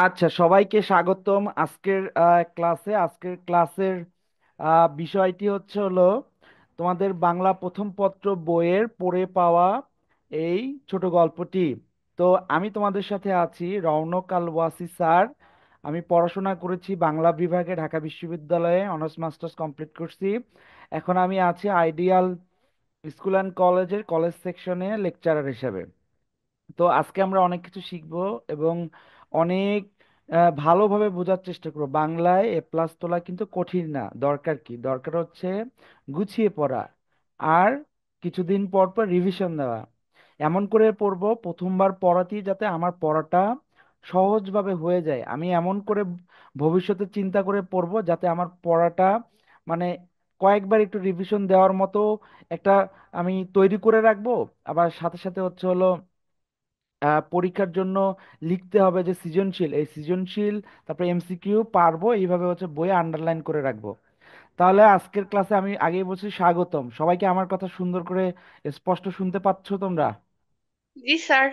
আচ্ছা, সবাইকে স্বাগতম আজকের ক্লাসের বিষয়টি হলো তোমাদের বাংলা প্রথম পত্র বইয়ের পড়ে পাওয়া এই ছোট গল্পটি। তো আমি তোমাদের সাথে আছি রৌনক আল ওয়াসি স্যার। আমি পড়াশোনা করেছি বাংলা বিভাগে, ঢাকা বিশ্ববিদ্যালয়ে অনার্স মাস্টার্স কমপ্লিট করছি। এখন আমি আছি আইডিয়াল স্কুল অ্যান্ড কলেজের কলেজ সেকশনে লেকচারার হিসেবে। তো আজকে আমরা অনেক কিছু শিখবো এবং অনেক ভালোভাবে বোঝার চেষ্টা করবো। বাংলায় এ প্লাস তোলা কিন্তু কঠিন না, দরকার কি, দরকার হচ্ছে গুছিয়ে পড়া আর কিছুদিন পর পর রিভিশন দেওয়া। এমন করে পড়বো প্রথমবার পড়াতেই যাতে আমার পড়াটা সহজভাবে হয়ে যায়। আমি এমন করে ভবিষ্যতে চিন্তা করে পড়বো যাতে আমার পড়াটা মানে কয়েকবার একটু রিভিশন দেওয়ার মতো একটা আমি তৈরি করে রাখবো। আবার সাথে সাথে পরীক্ষার জন্য লিখতে হবে যে সৃজনশীল, এই সৃজনশীল তারপরে এমসিকিউ পারবো, এইভাবে বইয়ে আন্ডারলাইন করে রাখবো। তাহলে আজকের ক্লাসে আমি আগেই বলছি স্বাগতম সবাইকে। আমার কথা সুন্দর করে স্পষ্ট শুনতে পাচ্ছ তোমরা? জি স্যার।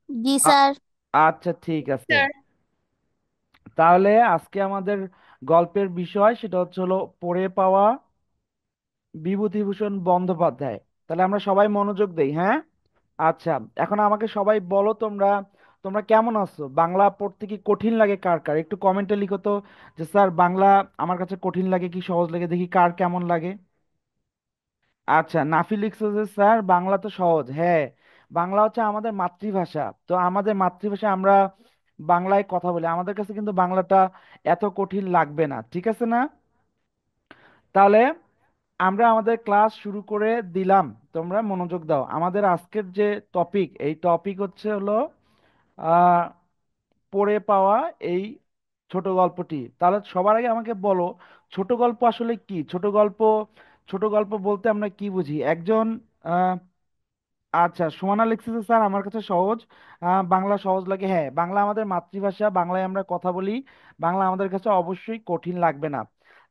জি আ- স্যার। আচ্ছা, ঠিক আছে। স্যার। তাহলে আজকে আমাদের গল্পের বিষয় সেটা হলো পড়ে পাওয়া বিভূতিভূষণ বন্দ্যোপাধ্যায়। তাহলে আমরা সবাই মনোযোগ দেই, হ্যাঁ? আচ্ছা, এখন আমাকে সবাই বলো, তোমরা তোমরা কেমন আছো? বাংলা পড়তে কি কঠিন লাগে কার কার? একটু কমেন্টে লিখো তো যে স্যার বাংলা আমার কাছে কঠিন লাগে কি সহজ লাগে, দেখি কার কেমন লাগে। আচ্ছা, নাফি লিখছো যে স্যার বাংলা তো সহজ। হ্যাঁ, বাংলা হচ্ছে আমাদের মাতৃভাষা। তো আমাদের মাতৃভাষা, আমরা বাংলায় কথা বলি, আমাদের কাছে কিন্তু বাংলাটা এত কঠিন লাগবে না, ঠিক আছে না? তাহলে আমরা আমাদের ক্লাস শুরু করে দিলাম। তোমরা মনোযোগ দাও। আমাদের আজকের যে টপিক, এই টপিক হলো আহ পড়ে পাওয়া এই ছোট গল্পটি। তাহলে সবার আগে আমাকে বলো, ছোট গল্প আসলে কি? ছোট গল্প বলতে আমরা কি বুঝি? একজন আহ আচ্ছা, সুমানা লিখছে যে, স্যার আমার কাছে সহজ, বাংলা সহজ লাগে। হ্যাঁ, বাংলা আমাদের মাতৃভাষা, বাংলায় আমরা কথা বলি, বাংলা আমাদের কাছে অবশ্যই কঠিন লাগবে না।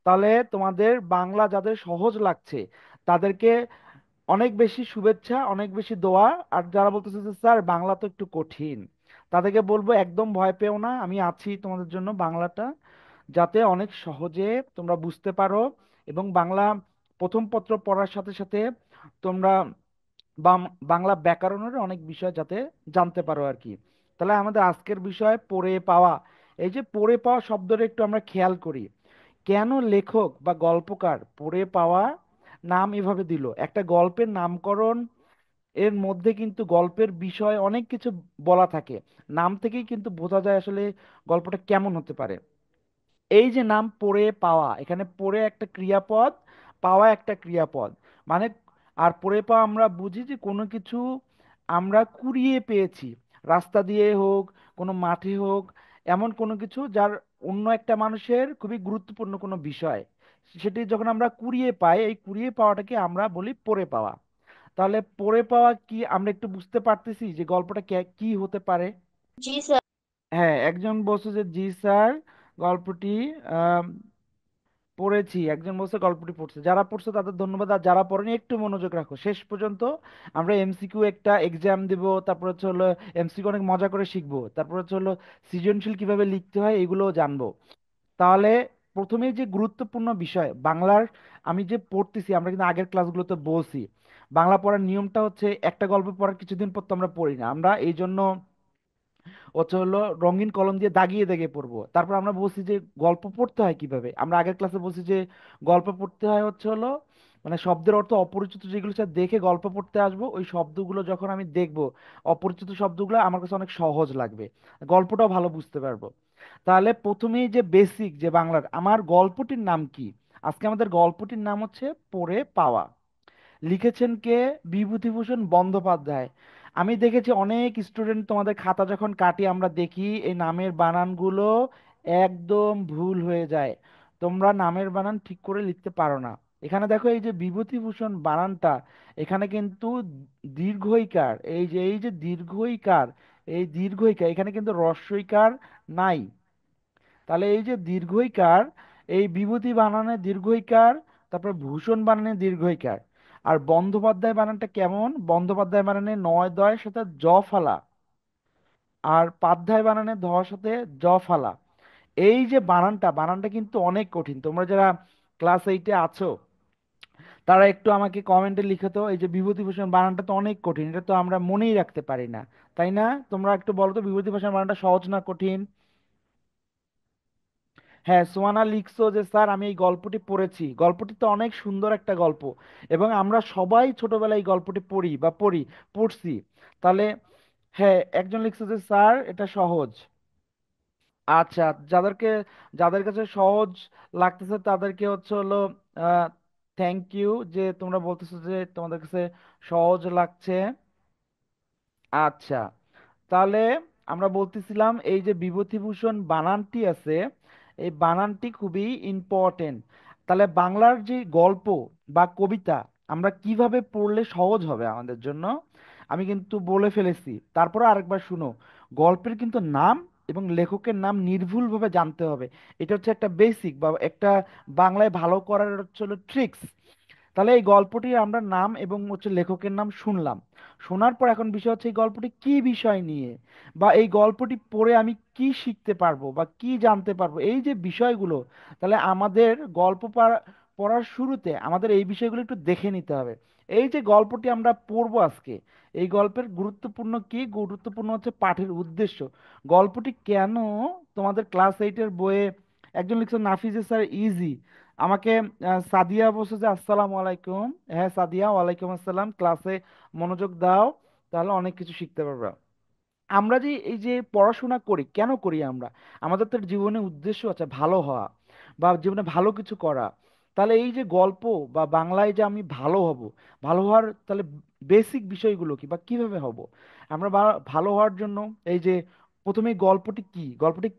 তাহলে তোমাদের বাংলা যাদের সহজ লাগছে তাদেরকে অনেক বেশি শুভেচ্ছা, অনেক বেশি দোয়া। আর যারা বলতেছে যে স্যার বাংলা তো একটু কঠিন, তাদেরকে বলবো একদম ভয় পেও না, আমি আছি তোমাদের জন্য। বাংলাটা যাতে অনেক সহজে তোমরা বুঝতে পারো এবং বাংলা প্রথম পত্র পড়ার সাথে সাথে তোমরা বাংলা ব্যাকরণের অনেক বিষয় যাতে জানতে পারো আর কি। তাহলে আমাদের আজকের বিষয় পড়ে পাওয়া। এই যে পড়ে পাওয়া শব্দটা একটু আমরা খেয়াল করি, কেন লেখক বা গল্পকার পড়ে পাওয়া নাম এভাবে দিল? একটা গল্পের নামকরণ এর মধ্যে কিন্তু গল্পের বিষয় অনেক কিছু বলা থাকে। নাম থেকেই কিন্তু বোঝা যায় আসলে গল্পটা কেমন হতে পারে। এই যে নাম পড়ে পাওয়া, এখানে পড়ে একটা ক্রিয়াপদ, পাওয়া একটা ক্রিয়াপদ, মানে আর পড়ে পাওয়া আমরা বুঝি যে কোনো কিছু আমরা কুড়িয়ে পেয়েছি, রাস্তা দিয়ে হোক, কোনো মাঠে হোক, এমন কোনো কিছু যার অন্য একটা মানুষের খুবই গুরুত্বপূর্ণ কোনো বিষয়, সেটি যখন আমরা কুড়িয়ে পাই, এই কুড়িয়ে পাওয়াটাকে আমরা বলি পড়ে পাওয়া। তাহলে পড়ে পাওয়া কি আমরা একটু বুঝতে পারতেছি যে গল্পটা কি হতে পারে? জি স্যার। হ্যাঁ, একজন বলছে যে জি স্যার, গল্পটি পড়েছি, একজন বলছে গল্পটি পড়ছে। যারা পড়ছে তাদের ধন্যবাদ, আর যারা পড়েনি একটু মনোযোগ রাখো শেষ পর্যন্ত। আমরা এমসিকিউ একটা এক্সাম দিব, তারপর এমসিকিউ অনেক মজা করে শিখবো, তারপর সৃজনশীল কিভাবে লিখতে হয় এগুলোও জানবো। তাহলে প্রথমেই যে গুরুত্বপূর্ণ বিষয় বাংলার, আমি যে পড়তেছি, আমরা কিন্তু আগের ক্লাসগুলোতে বলছি বাংলা পড়ার নিয়মটা হচ্ছে একটা গল্প পড়ার কিছুদিন পর তো আমরা পড়ি না, আমরা এই জন্য রঙিন কলম দিয়ে দাগিয়ে দাগিয়ে পড়বো। তারপর আমরা বলছি যে গল্প পড়তে হয় কিভাবে, আমরা আগের ক্লাসে বলছি যে গল্প পড়তে হয় মানে শব্দের অর্থ অপরিচিত যেগুলো স্যার দেখে গল্প পড়তে আসবো, ওই শব্দগুলো যখন আমি দেখবো, অপরিচিত শব্দগুলো আমার কাছে অনেক সহজ লাগবে, গল্পটাও ভালো বুঝতে পারবো। তাহলে প্রথমেই যে বেসিক যে বাংলার আমার গল্পটির নাম কি, আজকে আমাদের গল্পটির নাম হচ্ছে পড়ে পাওয়া। লিখেছেন কে? বিভূতিভূষণ বন্দ্যোপাধ্যায়। আমি দেখেছি অনেক স্টুডেন্ট, তোমাদের খাতা যখন কাটি আমরা দেখি এই নামের বানানগুলো একদম ভুল হয়ে যায়, তোমরা নামের বানান ঠিক করে লিখতে পারো না। এখানে দেখো এই যে বিভূতিভূষণ বানানটা, এখানে কিন্তু দীর্ঘইকার, এই যে দীর্ঘইকার, এই দীর্ঘইকার এখানে কিন্তু রস্বইকার নাই। তাহলে এই যে দীর্ঘইকার, এই বিভূতি বানানে দীর্ঘইকার, তারপর ভূষণ বানানে দীর্ঘইকার। আর বন্দ্যোপাধ্যায় বানানটা কেমন? বন্দ্যোপাধ্যায় বানানে নয় দয়ের সাথে জ ফালা, আর পাধ্যায় বানানে ধর সাথে জ ফালা। এই যে বানানটা কিন্তু অনেক কঠিন। তোমরা যারা ক্লাস 8-এ আছো তারা একটু আমাকে কমেন্টে লিখে তো, এই যে বিভূতিভূষণ বানানটা তো অনেক কঠিন, এটা তো আমরা মনেই রাখতে পারি না, তাই না? তোমরা একটু বলো তো বিভূতিভূষণ বানানটা সহজ না কঠিন? হ্যাঁ, সোয়ানা লিখছো যে স্যার আমি এই গল্পটি পড়েছি, গল্পটি তো অনেক সুন্দর একটা গল্প, এবং আমরা সবাই ছোটবেলায় এই গল্পটি পড়ছি। তাহলে হ্যাঁ, একজন লিখছো যে স্যার এটা সহজ। আচ্ছা, যাদেরকে যাদের কাছে সহজ লাগতেছে তাদেরকে হচ্ছে হলো থ্যাংক ইউ যে তোমরা বলতেছো যে তোমাদের কাছে সহজ লাগছে। আচ্ছা, তাহলে আমরা বলতেছিলাম এই যে বিভূতিভূষণ বানানটি আছে, এই বানানটি খুবই ইম্পর্টেন্ট। তাহলে বাংলার যে গল্প বা কবিতা আমরা কিভাবে পড়লে সহজ হবে আমাদের জন্য, আমি কিন্তু বলে ফেলেছি, তারপরে আরেকবার শুনো। গল্পের কিন্তু নাম এবং লেখকের নাম নির্ভুলভাবে জানতে হবে। এটা হচ্ছে একটা বেসিক বা একটা বাংলায় ভালো করার হচ্ছে হলো ট্রিক্স। তাহলে এই গল্পটির আমরা নাম এবং হচ্ছে লেখকের নাম শুনলাম। শোনার পর এখন বিষয় হচ্ছে এই গল্পটি কি বিষয় নিয়ে, বা এই গল্পটি পড়ে আমি কি শিখতে পারবো বা কি জানতে পারবো, এই যে বিষয়গুলো। তাহলে আমাদের পড়ার শুরুতে আমাদের এই বিষয়গুলো একটু দেখে নিতে হবে। এই যে গল্পটি আমরা পড়বো আজকে, এই গল্পের গুরুত্বপূর্ণ কি, গুরুত্বপূর্ণ হচ্ছে পাঠের উদ্দেশ্য। গল্পটি কেন তোমাদের ক্লাস 8-এর বইয়ে, একজন লিখছে নাফিজে স্যার ইজি, আমাকে সাদিয়া বলছে যে আসসালামু আলাইকুম। হ্যাঁ সাদিয়া, ওয়ালাইকুম আসসালাম, ক্লাসে মনোযোগ দাও, তাহলে অনেক কিছু শিখতে পারবে। আমরা যে এই যে পড়াশোনা করি কেন করি আমরা, আমাদের তো জীবনে উদ্দেশ্য আছে ভালো হওয়া বা জীবনে ভালো কিছু করা। তাহলে এই যে গল্প বা বাংলায় যে আমি ভালো হব, ভালো হওয়ার তাহলে বেসিক বিষয়গুলো কি বা কিভাবে হব আমরা ভালো হওয়ার জন্য, এই যে প্রথমে গল্পটি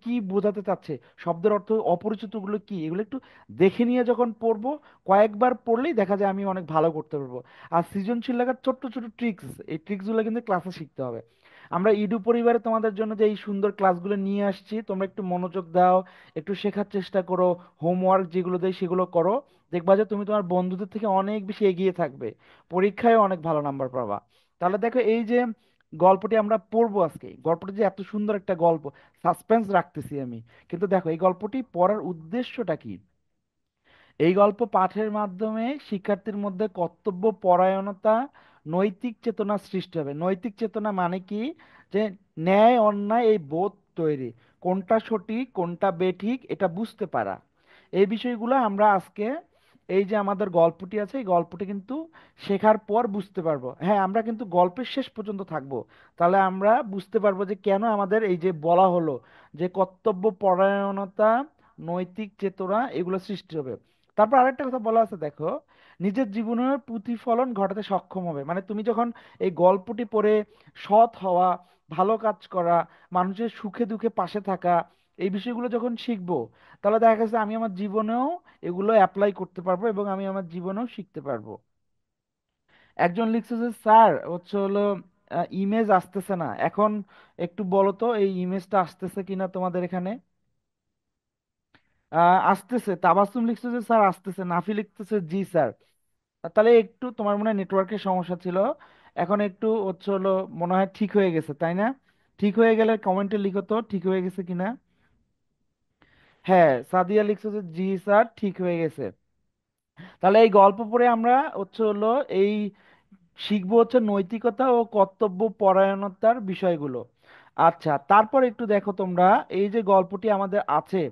কি বোঝাতে চাচ্ছে, শব্দের অর্থ অপরিচিতগুলো কি, এগুলো একটু দেখে নিয়ে যখন পড়বো, কয়েকবার পড়লেই দেখা যায় আমি অনেক ভালো করতে পারবো। আর সৃজনশীল লেখার ছোট্ট ছোট ট্রিক্স, এই ট্রিক্সগুলো কিন্তু ক্লাসে শিখতে হবে। আমরা ইডু পরিবারে তোমাদের জন্য যে এই সুন্দর ক্লাসগুলো নিয়ে আসছি, তোমরা একটু মনোযোগ দাও, একটু শেখার চেষ্টা করো, হোমওয়ার্ক যেগুলো দেয় সেগুলো করো। দেখবা যে তুমি তোমার বন্ধুদের থেকে অনেক বেশি এগিয়ে থাকবে, পরীক্ষায় অনেক ভালো নাম্বার পাবা। তাহলে দেখো এই যে গল্পটি আমরা পড়বো আজকে, গল্পটি যে এত সুন্দর একটা গল্প, সাসপেন্স রাখতেছি আমি, কিন্তু দেখো এই গল্পটি পড়ার উদ্দেশ্যটা কি। এই গল্প পাঠের মাধ্যমে শিক্ষার্থীর মধ্যে কর্তব্য পরায়ণতা, নৈতিক চেতনা সৃষ্টি হবে। নৈতিক চেতনা মানে কি, যে ন্যায় অন্যায় এই বোধ তৈরি, কোনটা সঠিক কোনটা বেঠিক এটা বুঝতে পারা। এই বিষয়গুলো আমরা আজকে এই যে আমাদের গল্পটি আছে এই গল্পটি কিন্তু শেখার পর বুঝতে পারবো। হ্যাঁ, আমরা কিন্তু গল্পের শেষ পর্যন্ত থাকবো, তাহলে আমরা বুঝতে পারবো যে কেন আমাদের এই যে বলা হলো যে কর্তব্য পরায়ণতা, নৈতিক চেতনা এগুলো সৃষ্টি হবে। তারপর আরেকটা কথা বলা আছে দেখো, নিজের জীবনের প্রতিফলন ঘটাতে সক্ষম হবে। মানে তুমি যখন এই গল্পটি পড়ে সৎ হওয়া, ভালো কাজ করা, মানুষের সুখে দুঃখে পাশে থাকা, এই বিষয়গুলো যখন শিখবো, তাহলে দেখা গেছে আমি আমার জীবনেও এগুলো অ্যাপ্লাই করতে পারবো এবং আমি আমার জীবনেও শিখতে পারবো। একজন লিখছে যে স্যার হচ্ছে হলো ইমেজ আসতেছে না এখন, একটু বলো তো এই ইমেজটা আসতেছে কিনা তোমাদের এখানে। আসতেছে। তাবাসসুম লিখছে যে স্যার আসতেছে। নাফি লিখতেছে জি স্যার। তাহলে একটু তোমার মনে হয় নেটওয়ার্কের সমস্যা ছিল, এখন একটু হচ্ছে হলো মনে হয় ঠিক হয়ে গেছে, তাই না? ঠিক হয়ে গেলে কমেন্টে লিখো তো ঠিক হয়ে গেছে কিনা। হ্যাঁ, সাদিয়া লিখছে যে জি স্যার ঠিক হয়ে গেছে। তাহলে এই গল্প পড়ে আমরা হচ্ছে হলো এই শিখবো হচ্ছে নৈতিকতা ও কর্তব্য পরায়ণতার বিষয়গুলো। আচ্ছা, তারপর একটু দেখো তোমরা, এই যে গল্পটি আমাদের আছে,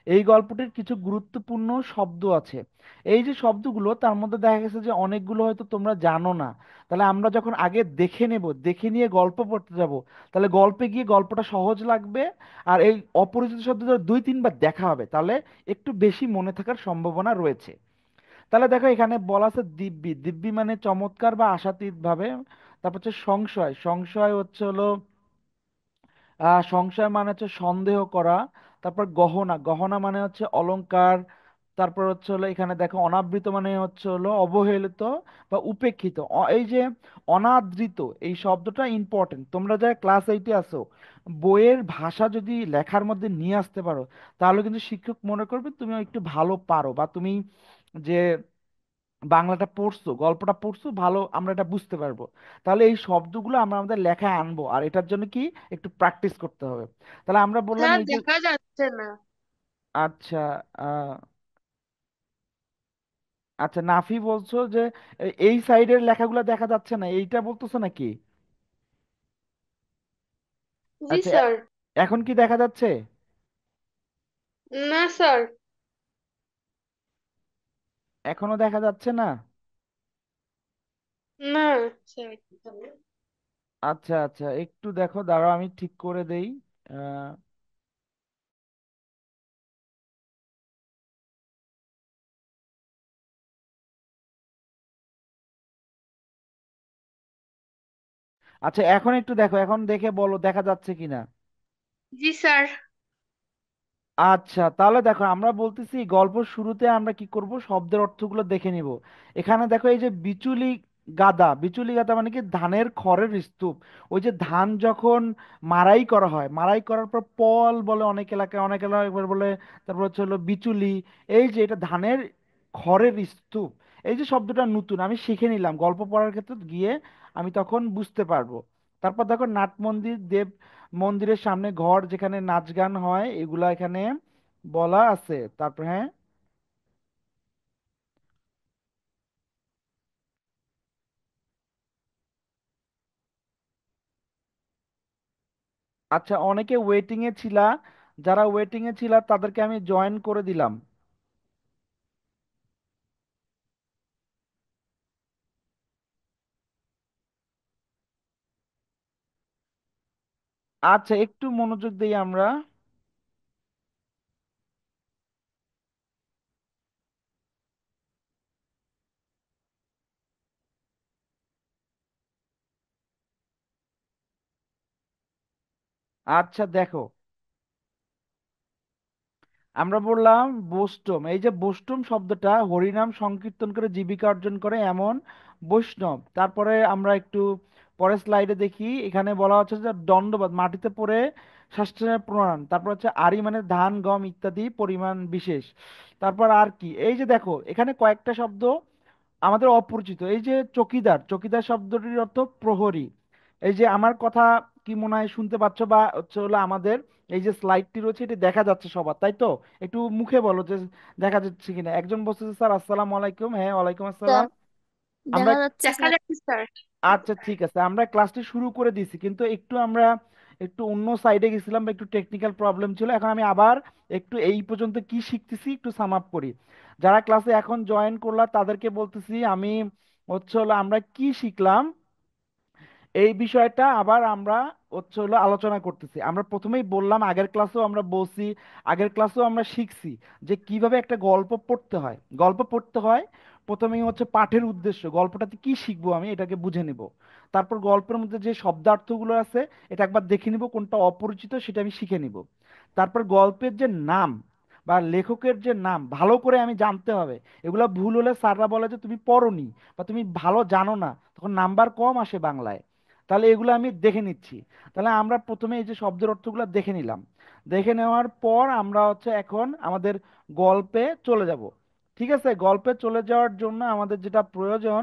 এই গল্পটির কিছু গুরুত্বপূর্ণ শব্দ আছে। এই যে শব্দগুলো তার মধ্যে দেখা গেছে যে অনেকগুলো হয়তো তোমরা জানো না। তাহলে আমরা যখন আগে দেখে নেব, দেখে নিয়ে গল্প পড়তে যাব, তাহলে গল্পে গিয়ে গল্পটা সহজ লাগবে। আর এই অপরিচিত শব্দ যদি 2-3 বার দেখা হবে তাহলে একটু বেশি মনে থাকার সম্ভাবনা রয়েছে। তাহলে দেখো এখানে বলা আছে দিব্যি, দিব্যি মানে চমৎকার বা আশাতীত ভাবে। তারপর হচ্ছে সংশয়, সংশয় হচ্ছে হলো সংশয় মানে হচ্ছে সন্দেহ করা। তারপর গহনা, গহনা মানে হচ্ছে অলংকার। তারপর হচ্ছে হলো এখানে দেখো অনাবৃত মানে হচ্ছে হলো অবহেলিত বা উপেক্ষিত। এই যে অনাদৃত এই শব্দটা ইম্পর্টেন্ট, তোমরা যারা ক্লাস 8-এ আছো বইয়ের ভাষা যদি লেখার মধ্যে নিয়ে আসতে পারো, তাহলে কিন্তু শিক্ষক মনে করবে তুমি একটু ভালো পারো, বা তুমি যে বাংলাটা পড়ছো, গল্পটা পড়ছো ভালো, আমরা এটা বুঝতে পারবো। তাহলে এই শব্দগুলো আমরা আমাদের লেখায় আনবো, আর এটার জন্য কি একটু প্র্যাকটিস করতে হবে। তাহলে আমরা বললাম স্যার এই যে, দেখা যাচ্ছে না। আচ্ছা, আহ, আচ্ছা নাফি বলছো যে এই সাইডের লেখাগুলো দেখা যাচ্ছে না, এইটা বলতেছো নাকি? জি আচ্ছা, স্যার। এখন কি দেখা যাচ্ছে? না স্যার। এখনো দেখা যাচ্ছে না? না স্যার। আচ্ছা আচ্ছা, একটু দেখো, দাঁড়াও আমি ঠিক করে দেই। আহ, আচ্ছা এখন একটু দেখো, এখন দেখে বলো দেখা যাচ্ছে কিনা। জি স্যার। আচ্ছা তাহলে দেখো, আমরা বলতেছি গল্প শুরুতে আমরা কি করব, শব্দের অর্থগুলো দেখে নিব। এখানে দেখো এই যে বিচুলি গাদা, বিচুলি গাদা মানে কি ধানের খড়ের স্তূপ। ওই যে ধান যখন মাড়াই করা হয়, মাড়াই করার পর পল বলে অনেক এলাকায়, অনেক এলাকায় একবার বলে, তারপর হচ্ছে হলো বিচুলি। এই যে এটা ধানের খড়ের স্তূপ, এই যে শব্দটা নতুন, আমি শিখে নিলাম গল্প পড়ার ক্ষেত্রে গিয়ে, আমি তখন বুঝতে পারবো। তারপর দেখো নাট মন্দির, দেব মন্দিরের সামনে ঘর যেখানে নাচ গান হয়, এগুলা এখানে বলা আছে। তারপর হ্যাঁ, আচ্ছা অনেকে ওয়েটিং এ ছিলা, যারা ওয়েটিং এ ছিলা তাদেরকে আমি জয়েন করে দিলাম। আচ্ছা একটু মনোযোগ দিই আমরা। আচ্ছা দেখো, আমরা বললাম বৈষ্ণব, এই যে বৈষ্ণব শব্দটা হরিনাম সংকীর্তন করে জীবিকা অর্জন করে এমন বৈষ্ণব। তারপরে আমরা একটু পরের স্লাইডে দেখি, এখানে বলা হচ্ছে যে দণ্ডবাদ মাটিতে পড়ে সাষ্টাঙ্গ প্রণাম। তারপর হচ্ছে আরি মানে ধান গম ইত্যাদি পরিমাণ বিশেষ। তারপর আর কি, এই যে দেখো এখানে কয়েকটা শব্দ আমাদের অপরিচিত। এই যে চকিদার, চকিদার শব্দটির অর্থ প্রহরী। এই যে আমার কথা কি মনে হয় শুনতে পাচ্ছ, বা হচ্ছে হলো আমাদের এই যে স্লাইডটি রয়েছে এটি দেখা যাচ্ছে সবার, তাই তো? একটু মুখে বলো যে দেখা যাচ্ছে কিনা। একজন বলছে যে স্যার আসসালামু আলাইকুম, হ্যাঁ ওয়ালাইকুম আসসালাম। স্যার আমরা, দেখা যাচ্ছে দেখা স্যার যাচ্ছে স্যার। আচ্ছা ঠিক আছে, আমরা ক্লাসটি শুরু করে দিয়েছি, কিন্তু একটু আমরা একটু অন্য সাইডে গেছিলাম বা একটু টেকনিক্যাল প্রবলেম ছিল। এখন আমি আবার একটু এই পর্যন্ত কি শিখতেছি একটু সাম আপ করি। যারা ক্লাসে এখন জয়েন করলা তাদেরকে বলতেছি আমি, হচ্ছে হলো আমরা কি শিখলাম এই বিষয়টা আবার আমরা হচ্ছে হলো আলোচনা করতেছি। আমরা প্রথমেই বললাম, আগের ক্লাসেও আমরা বলছি, আগের ক্লাসেও আমরা শিখছি যে কিভাবে একটা গল্প পড়তে হয়। গল্প পড়তে হয় প্রথমেই হচ্ছে পাঠের উদ্দেশ্য, গল্পটাতে কি শিখবো আমি এটাকে বুঝে নিব। তারপর গল্পের মধ্যে যে শব্দার্থগুলো আছে এটা একবার দেখে নিব, কোনটা অপরিচিত সেটা আমি শিখে নিব। তারপর গল্পের যে নাম বা লেখকের যে নাম ভালো করে আমি জানতে হবে। এগুলো ভুল হলে স্যাররা বলে যে তুমি পড়োনি বা তুমি ভালো জানো না, তখন নাম্বার কম আসে বাংলায়। তাহলে এগুলো আমি দেখে নিচ্ছি। তাহলে আমরা প্রথমে এই যে শব্দের অর্থগুলো দেখে নিলাম, দেখে নেওয়ার পর আমরা হচ্ছে এখন আমাদের গল্পে চলে যাব। ঠিক আছে, গল্পে চলে যাওয়ার জন্য আমাদের যেটা প্রয়োজন,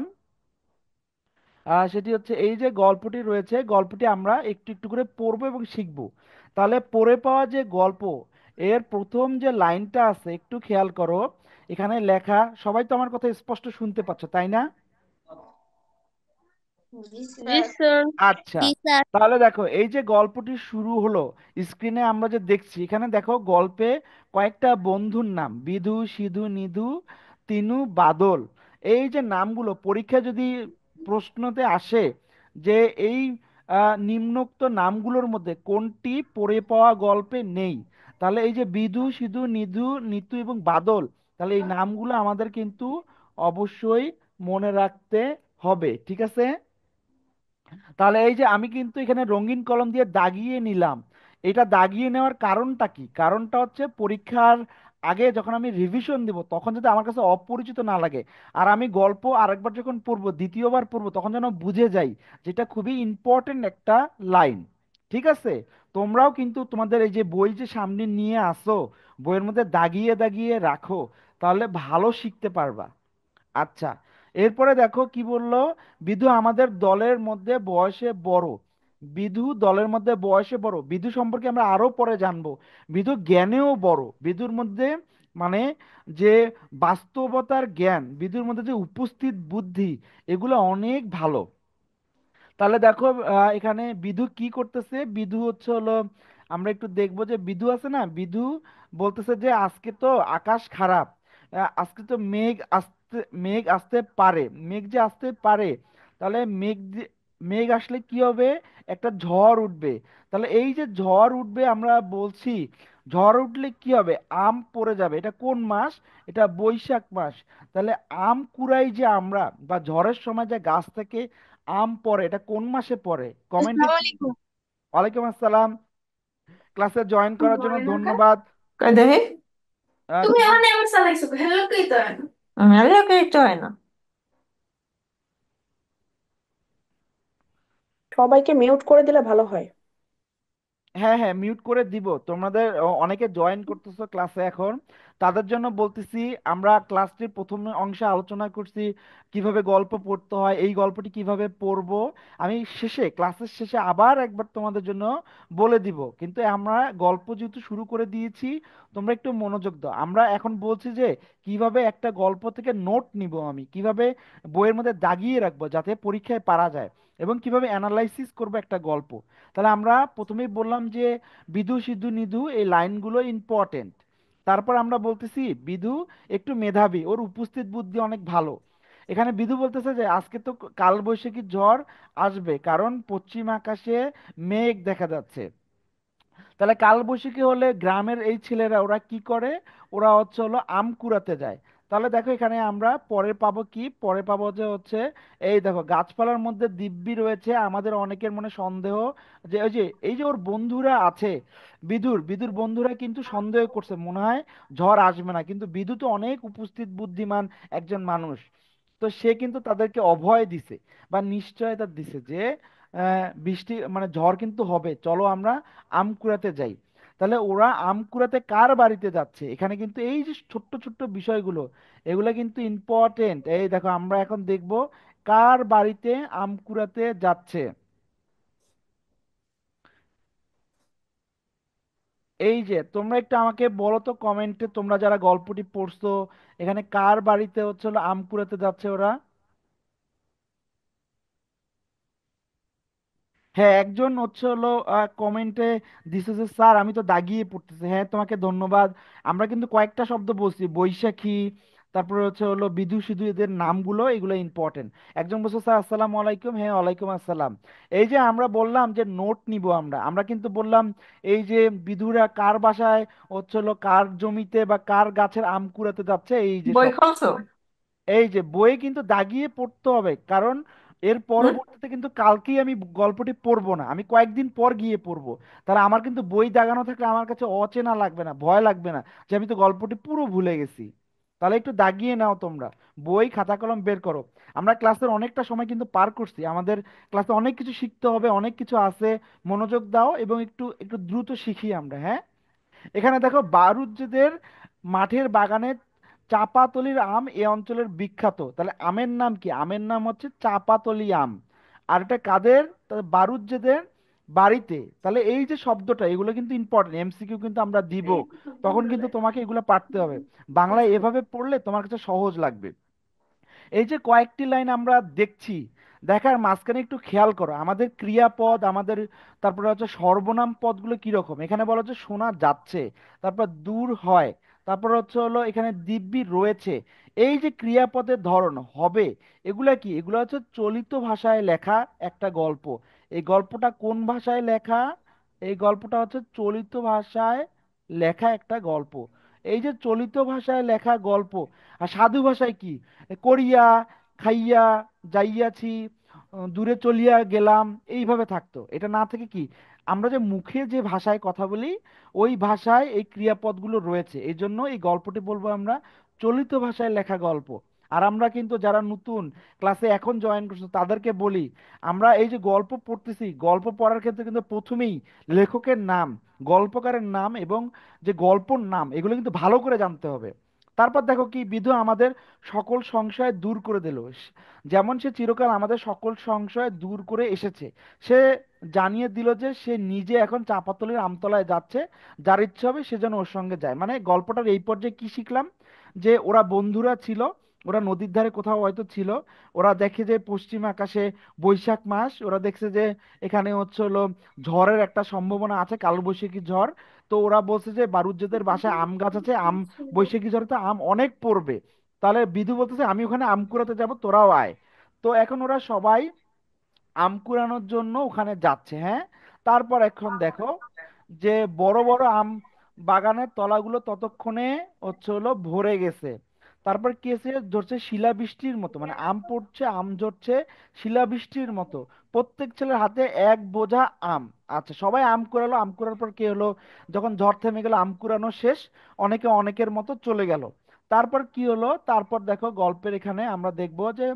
সেটি হচ্ছে এই যে গল্পটি রয়েছে, গল্পটি আমরা একটু একটু করে পড়বো এবং শিখবো। তাহলে পড়ে পাওয়া যে গল্প, এর প্রথম যে লাইনটা আছে একটু খেয়াল করো। এখানে লেখা, সবাই তো আমার কথা স্পষ্ট শুনতে পাচ্ছ তাই না? জি স্যার। আচ্ছা, জি স্যার। তাহলে দেখো এই যে গল্পটি শুরু হলো, স্ক্রিনে আমরা যে দেখছি এখানে দেখো গল্পে কয়েকটা বন্ধুর নাম বিধু সিধু নিধু তিনু বাদল। এই যে নামগুলো পরীক্ষায় যদি প্রশ্নতে আসে যে এই নিম্নোক্ত নামগুলোর মধ্যে কোনটি পড়ে পাওয়া গল্পে নেই, তাহলে এই যে বিধু সিধু নিধু নিতু এবং বাদল, তাহলে এই নামগুলো আমাদের কিন্তু অবশ্যই মনে রাখতে হবে। ঠিক আছে, তাহলে এই যে আমি কিন্তু এখানে রঙিন কলম দিয়ে দাগিয়ে নিলাম। এটা দাগিয়ে নেওয়ার কারণটা কি? কারণটা হচ্ছে পরীক্ষার আগে যখন আমি রিভিশন দিব তখন যাতে আমার কাছে অপরিচিত না লাগে, আর আমি গল্প আরেকবার যখন পড়বো, দ্বিতীয়বার পড়বো, তখন যেন বুঝে যাই, যেটা খুবই ইম্পর্টেন্ট একটা লাইন। ঠিক আছে, তোমরাও কিন্তু তোমাদের এই যে বই যে সামনে নিয়ে আসো, বইয়ের মধ্যে দাগিয়ে দাগিয়ে রাখো, তাহলে ভালো শিখতে পারবা। আচ্ছা, এরপরে দেখো কি বললো, বিধু আমাদের দলের মধ্যে বয়সে বড়। বিধু দলের মধ্যে বয়সে বড়, বিধু সম্পর্কে আমরা আরো পরে জানবো। বিধু জ্ঞানেও বড়, বিধুর মধ্যে মানে যে বাস্তবতার জ্ঞান, বিধুর মধ্যে যে উপস্থিত বুদ্ধি, এগুলো অনেক ভালো। তাহলে দেখো এখানে বিধু কি করতেছে, বিধু হচ্ছে হলো, আমরা একটু দেখবো যে বিধু আছে না, বিধু বলতেছে যে আজকে তো আকাশ খারাপ, আজকে তো মেঘ আসতে পারে, মেঘ যে আসতে পারে, তাহলে মেঘ আসলে কি হবে, একটা ঝড় উঠবে। তাহলে এই যে ঝড় উঠবে আমরা বলছি, ঝড় উঠলে কি হবে, আম পড়ে যাবে। এটা কোন মাস? এটা বৈশাখ মাস। তাহলে আম কুড়াই যে আমরা, বা ঝড়ের সময় যে গাছ থেকে আম পড়ে, এটা কোন মাসে পড়ে? কমেন্টে আসসালামু আলাইকুম। ওয়ালাইকুম আসসালাম। ক্লাসে জয়েন করার জন্য বলেন না ধন্যবাদ। কই দেখি। তুমি কি বল? এখানে আমার চালাইছো, হ্যালো কই তো হয় না। হ্যালো কই তো হয় না। সবাইকে মিউট করে দিলে ভালো হয়। হ্যাঁ হ্যাঁ, মিউট করে দিব। তোমাদের অনেকে জয়েন করতেছো ক্লাসে এখন, তাদের জন্য বলতেছি, আমরা ক্লাসটির প্রথম অংশে আলোচনা করছি কিভাবে গল্প পড়তে হয়, এই গল্পটি কিভাবে পড়বো। আমি শেষে, ক্লাসের শেষে আবার একবার তোমাদের জন্য বলে দিব, কিন্তু আমরা গল্প যেহেতু শুরু করে দিয়েছি, তোমরা একটু মনোযোগ দাও। আমরা এখন বলছি যে কিভাবে একটা গল্প থেকে নোট নিব, আমি কিভাবে বইয়ের মধ্যে দাগিয়ে রাখবো যাতে পরীক্ষায় পারা যায়, এবং কিভাবে অ্যানালাইসিস করবো একটা গল্প। তাহলে আমরা প্রথমেই বললাম যে বিধু সিধু নিধু এই লাইনগুলো ইম্পর্টেন্ট। তারপর আমরা বলতেছি বিধু একটু মেধাবী, ওর উপস্থিত বুদ্ধি অনেক ভালো। এখানে বিধু বলতেছে যে আজকে তো কালবৈশাখী ঝড় আসবে, কারণ পশ্চিম আকাশে মেঘ দেখা যাচ্ছে। তাহলে কালবৈশাখী হলে গ্রামের এই ছেলেরা ওরা কি করে, ওরা হচ্ছে হলো আম কুড়াতে যায়। তাহলে দেখো এখানে আমরা পরে পাবো কি, পরে পাবো যে হচ্ছে, এই দেখো গাছপালার মধ্যে দিব্যি রয়েছে। আমাদের অনেকের মনে সন্দেহ যে ওই যে এই যে ওর বন্ধুরা আছে, বিদুর বন্ধুরা কিন্তু সন্দেহ করছে, মনে হয় ঝড় আসবে না, কিন্তু বিদু তো অনেক উপস্থিত বুদ্ধিমান একজন মানুষ। তো সে কিন্তু তাদেরকে অভয় দিছে, বা নিশ্চয়তা দিছে যে বৃষ্টি মানে ঝড় কিন্তু হবে, চলো আমরা আম কুড়াতে যাই। তাহলে ওরা আম কুড়াতে কার বাড়িতে যাচ্ছে, এখানে কিন্তু এই যে ছোট্ট ছোট্ট বিষয়গুলো, এগুলো কিন্তু ইম্পর্টেন্ট। এই দেখো আমরা এখন দেখব কার বাড়িতে আম কুড়াতে যাচ্ছে। এই যে তোমরা একটু আমাকে বলো তো কমেন্টে, তোমরা যারা গল্পটি পড়ছো, এখানে কার বাড়িতে হচ্ছে হলো আম কুড়াতে যাচ্ছে ওরা? হ্যাঁ, একজন হচ্ছে হলো কমেন্টে দিছে যে স্যার আমি তো দাগিয়ে পড়তেছি। হ্যাঁ, তোমাকে ধন্যবাদ। আমরা কিন্তু কয়েকটা শব্দ বলছি, বৈশাখী, তারপরে হচ্ছে হলো বিধু সিধু, এদের নামগুলো এগুলো ইম্পর্টেন্ট। একজন বলছে স্যার আসসালামু আলাইকুম, হ্যাঁ ওয়ালাইকুম আসসালাম। এই যে আমরা বললাম যে নোট নিব আমরা, আমরা কিন্তু বললাম এই যে বিধুরা কার বাসায় হচ্ছে হলো কার জমিতে বা কার গাছের আম কুড়াতে যাচ্ছে, এই যে বই সব, খুলছো? এই যে বইয়ে কিন্তু দাগিয়ে পড়তে হবে, কারণ এর হুম। পরবর্তীতে কিন্তু কালকেই আমি গল্পটি পড়বো না, আমি কয়েকদিন পর গিয়ে পড়বো। তাহলে আমার কিন্তু বই দাগানো থাকলে আমার কাছে অচেনা লাগবে না, ভয় লাগবে না যে আমি তো গল্পটি পুরো ভুলে গেছি। তাহলে একটু দাগিয়ে নাও তোমরা, বই খাতা কলম বের করো। আমরা ক্লাসের অনেকটা সময় কিন্তু পার করছি, আমাদের ক্লাসে অনেক কিছু শিখতে হবে, অনেক কিছু আছে। মনোযোগ দাও এবং একটু একটু দ্রুত শিখি আমরা, হ্যাঁ। এখানে দেখো বারুজ্যেদের মাঠের বাগানে চাপাতলির আম এ অঞ্চলের বিখ্যাত। তাহলে আমের নাম কি? আমের নাম হচ্ছে চাপাতলি আম। আর এটা কাদের? তাহলে বারুজ্যেদের বাড়িতে। তাহলে এই যে শব্দটা, এগুলো কিন্তু ইম্পর্টেন্ট, এমসিকিউ কিন্তু আমরা দিব, তখন কিন্তু তোমাকে এগুলো পারতে হবে। বাংলায় এভাবে পড়লে তোমার কাছে সহজ লাগবে। এই যে কয়েকটি লাইন আমরা দেখছি, দেখার মাঝখানে একটু খেয়াল করো আমাদের ক্রিয়াপদ, আমাদের তারপরে হচ্ছে সর্বনাম পদগুলো কিরকম। এখানে বলা হচ্ছে শোনা যাচ্ছে, তারপর দূর হয়, তারপর হচ্ছে হলো এখানে দিব্যি রয়েছে। এই যে ক্রিয়াপদের ধরন হবে, এগুলা কি? এগুলো হচ্ছে চলিত ভাষায় লেখা একটা গল্প। এই গল্পটা কোন ভাষায় লেখা? এই গল্পটা হচ্ছে চলিত ভাষায় লেখা একটা গল্প। এই যে চলিত ভাষায় লেখা গল্প, আর সাধু ভাষায় কি? করিয়া, খাইয়া, যাইয়াছি, দূরে চলিয়া গেলাম, এইভাবে থাকতো। এটা না থেকে কি, আমরা যে মুখে যে ভাষায় কথা বলি, ওই ভাষায় এই ক্রিয়াপদগুলো রয়েছে, এই জন্য এই গল্পটি বলবো আমরা চলিত ভাষায় লেখা গল্প। আর আমরা কিন্তু যারা নতুন ক্লাসে এখন জয়েন করছো তাদেরকে বলি, আমরা এই যে গল্প পড়তেছি, গল্প পড়ার ক্ষেত্রে কিন্তু প্রথমেই লেখকের নাম, গল্পকারের নাম এবং যে গল্পর নাম, এগুলো কিন্তু ভালো করে জানতে হবে। তারপর দেখো কি বিধু আমাদের সকল সংশয় দূর করে দিল। যেমন সে চিরকাল আমাদের সকল সংশয় দূর করে এসেছে, সে জানিয়ে দিল যে সে নিজে এখন চাঁপাতলির আমতলায় যাচ্ছে, যার ইচ্ছে হবে সে যেন ওর সঙ্গে যায়। মানে গল্পটার এই পর্যায়ে কি শিখলাম, যে ওরা বন্ধুরা ছিল, ওরা নদীর ধারে কোথাও হয়তো ছিল, ওরা দেখে যে পশ্চিম আকাশে বৈশাখ মাস, ওরা দেখছে যে এখানে হচ্ছে হলো ঝড়ের একটা সম্ভাবনা আছে, কালবৈশাখী ঝড়। তো ওরা বলছে যে বারুজ্যেদের বাসায় আম গাছ আছে, আম বৈশাখী ঝড়ে তো আম অনেক পড়বে। তাহলে বিধু বলতেছে আমি ওখানে আম কুড়াতে যাব, তোরাও আয়। তো এখন ওরা সবাই আম কুড়ানোর জন্য ওখানে যাচ্ছে, হ্যাঁ। তারপর এখন দেখো যে বড় বড় আম বাগানের তলাগুলো ততক্ষণে হচ্ছে হলো ভরে গেছে। তারপর কি এসে ধরছে শিলাবৃষ্টির মতো, মানে আম পড়ছে, আম ঝরছে শিলাবৃষ্টির মতো। প্রত্যেক ছেলের হাতে এক বোঝা আম। আচ্ছা, সবাই আম কুড়ালো, আম কুড়ার পর কি হলো, যখন ঝড় থেমে গেল, আম কুড়ানো শেষ, অনেকে অনেকের মতো চলে গেল। তারপর কি হলো, তারপর দেখো গল্পের এখানে আমরা দেখবো যে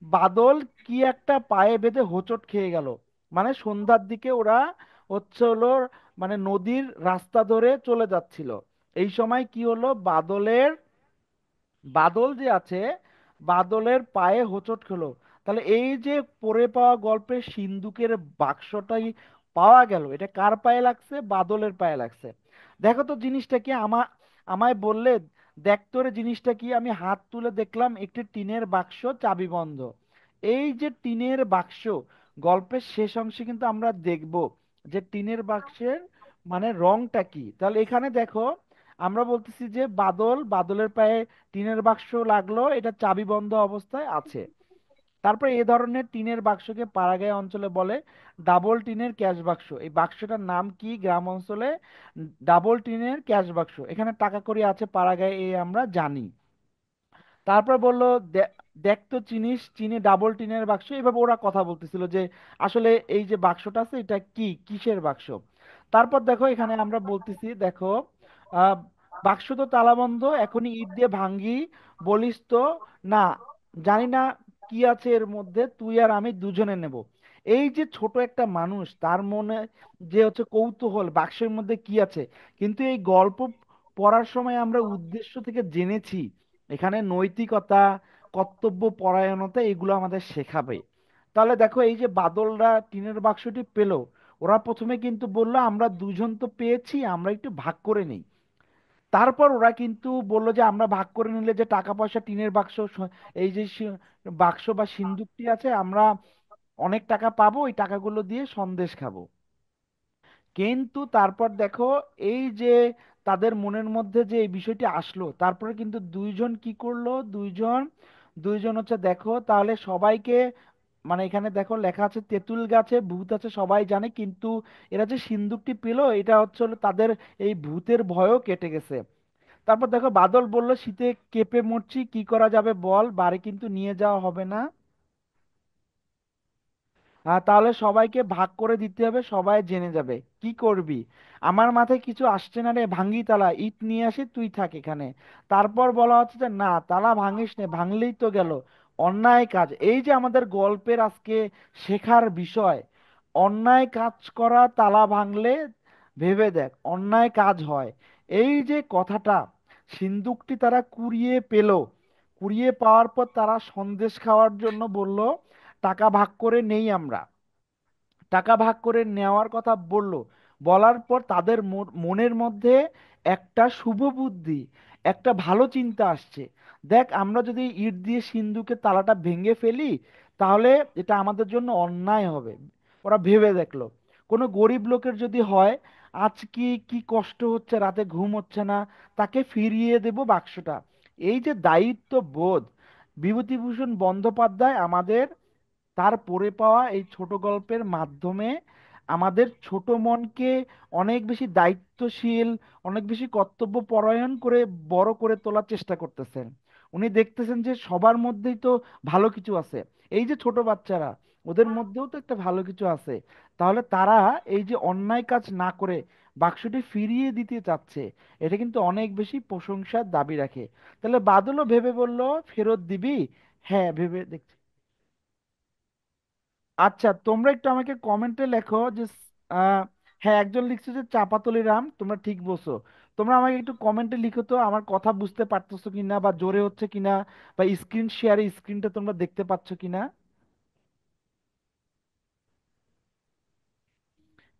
বাদল কি একটা পায়ে বেঁধে হোঁচট খেয়ে গেল। মানে সন্ধ্যার দিকে ওরা হচ্ছে হলো মানে নদীর রাস্তা ধরে চলে যাচ্ছিল। এই সময় কি হলো, বাদল যে আছে, বাদলের পায়ে হোঁচট খেলো। তাহলে এই যে পড়ে পাওয়া গল্পের সিন্দুকের বাক্সটাই পাওয়া গেল, এটা কার পায়ে লাগছে? বাদলের পায়ে লাগছে। দেখো তো জিনিসটা কি, আমায় বললে দেখ তোরে জিনিসটা কি। আমি হাত তুলে দেখলাম একটি টিনের বাক্স, চাবি বন্ধ। এই যে টিনের বাক্স, গল্পের শেষ অংশে কিন্তু আমরা দেখব যে টিনের বাক্সের মানে রংটা কি। তাহলে এখানে দেখো আমরা বলতেছি যে বাদলের পায়ে টিনের বাক্স লাগলো, এটা চাবি বন্ধ অবস্থায় আছে। তারপরে এ ধরনের টিনের বাক্সকে পাড়াগাঁও অঞ্চলে বলে ডাবল টিনের ক্যাশ বাক্স। এই বাক্সটার নাম কি গ্রাম অঞ্চলে? ডাবল টিনের ক্যাশ বাক্স। এখানে টাকা কড়ি আছে পাড়াগাঁয়ে, এই আমরা জানি। তারপর বললো দেখ তো চিনিস, চিনি ডাবল টিনের বাক্স। এভাবে ওরা কথা বলতেছিল যে আসলে এই যে বাক্সটা আছে এটা কি, কিসের বাক্স। তারপর দেখো এখানে আমরা বলতেছি, দেখো আহ বাক্স তো তালা বন্ধ, এখনই ইট দিয়ে ভাঙ্গি, বলিস তো? না, জানি না কি আছে এর মধ্যে, তুই আর আমি দুজনে নেব। এই যে ছোট একটা মানুষ, তার মনে যে হচ্ছে কৌতূহল বাক্সের মধ্যে কি আছে। কিন্তু এই গল্প পড়ার সময় আমরা উদ্দেশ্য থেকে জেনেছি এখানে নৈতিকতা, কর্তব্য পরায়ণতা এগুলো আমাদের শেখাবে। তাহলে দেখো এই যে বাদলরা টিনের বাক্সটি পেল, ওরা প্রথমে কিন্তু বললো আমরা দুজন তো পেয়েছি, আমরা একটু ভাগ করে নেই। তারপর ওরা কিন্তু বললো যে আমরা ভাগ করে নিলে যে টাকা পয়সা টিনের বাক্স এই যে বাক্স বা সিন্দুকটি আছে, আমরা অনেক টাকা পাবো, ওই টাকাগুলো দিয়ে সন্দেশ খাবো। কিন্তু তারপর দেখো এই যে তাদের মনের মধ্যে যে এই বিষয়টি আসলো, তারপরে কিন্তু দুইজন কি করলো, দুইজন দুইজন হচ্ছে দেখো তাহলে সবাইকে, মানে এখানে দেখো লেখা আছে তেঁতুল গাছে ভূত আছে সবাই জানে, কিন্তু এরা যে সিন্দুকটি পেলো এটা হচ্ছে হলো তাদের এই ভূতের ভয়ও কেটে গেছে। তারপর দেখো বাদল বলল শীতে কেঁপে মরছি, কি করা যাবে বল, বাড়ি কিন্তু নিয়ে যাওয়া হবে না। তাহলে সবাইকে ভাগ করে দিতে হবে, সবাই জেনে যাবে, কি করবি? আমার মাথায় কিছু আসছে না রে, ভাঙ্গি তালা, ইট নিয়ে আসি, তুই থাক এখানে। তারপর বলা হচ্ছে যে না, তালা ভাঙিস নে, ভাঙলেই তো গেল, অন্যায় কাজ। এই যে আমাদের গল্পের আজকে শেখার বিষয়, অন্যায় কাজ করা, তালা ভাঙলে ভেবে দেখ অন্যায় কাজ হয়। এই যে কথাটা, সিন্দুকটি তারা কুড়িয়ে পেল, কুড়িয়ে পাওয়ার পর তারা সন্দেশ খাওয়ার জন্য বলল টাকা ভাগ করে নেই আমরা। টাকা ভাগ করে নেওয়ার কথা বললো, বলার পর তাদের মনের মধ্যে একটা শুভ বুদ্ধি, একটা ভালো চিন্তা আসছে। দেখ আমরা যদি ইট দিয়ে সিন্ধুকের তালাটা ভেঙে ফেলি, তাহলে এটা আমাদের জন্য অন্যায় হবে। ওরা ভেবে দেখলো কোনো গরিব লোকের যদি হয়, আজ কি কি কষ্ট হচ্ছে, রাতে ঘুম হচ্ছে না, তাকে ফিরিয়ে দেব বাক্সটা। এই যে দায়িত্ব বোধ, বিভূতিভূষণ বন্দ্যোপাধ্যায় আমাদের তার পড়ে পাওয়া এই ছোট গল্পের মাধ্যমে আমাদের ছোট মনকে অনেক বেশি দায়িত্বশীল, অনেক বেশি কর্তব্য পরায়ণ করে বড় করে তোলার চেষ্টা করতেছেন। উনি দেখতেছেন যে সবার মধ্যেই তো ভালো কিছু আছে, এই যে ছোট বাচ্চারা, ওদের মধ্যেও তো একটা ভালো কিছু আছে। তাহলে তারা এই যে অন্যায় কাজ না করে বাক্সটি ফিরিয়ে দিতে চাচ্ছে, এটা কিন্তু অনেক বেশি প্রশংসার দাবি রাখে। তাহলে বাদলও ভেবে বলল ফেরত দিবি? হ্যাঁ, ভেবে দেখছি। আচ্ছা, তোমরা একটু আমাকে কমেন্টে লেখো যে আহ, হ্যাঁ একজন লিখছে যে চাপাতলি রাম, তোমরা ঠিক বলছো। তোমরা আমাকে একটু কমেন্টে লিখো তো আমার কথা বুঝতে পারতেছো কিনা, বা জোরে হচ্ছে কিনা, বা স্ক্রিন শেয়ারে স্ক্রিনটা তোমরা দেখতে পাচ্ছ কিনা।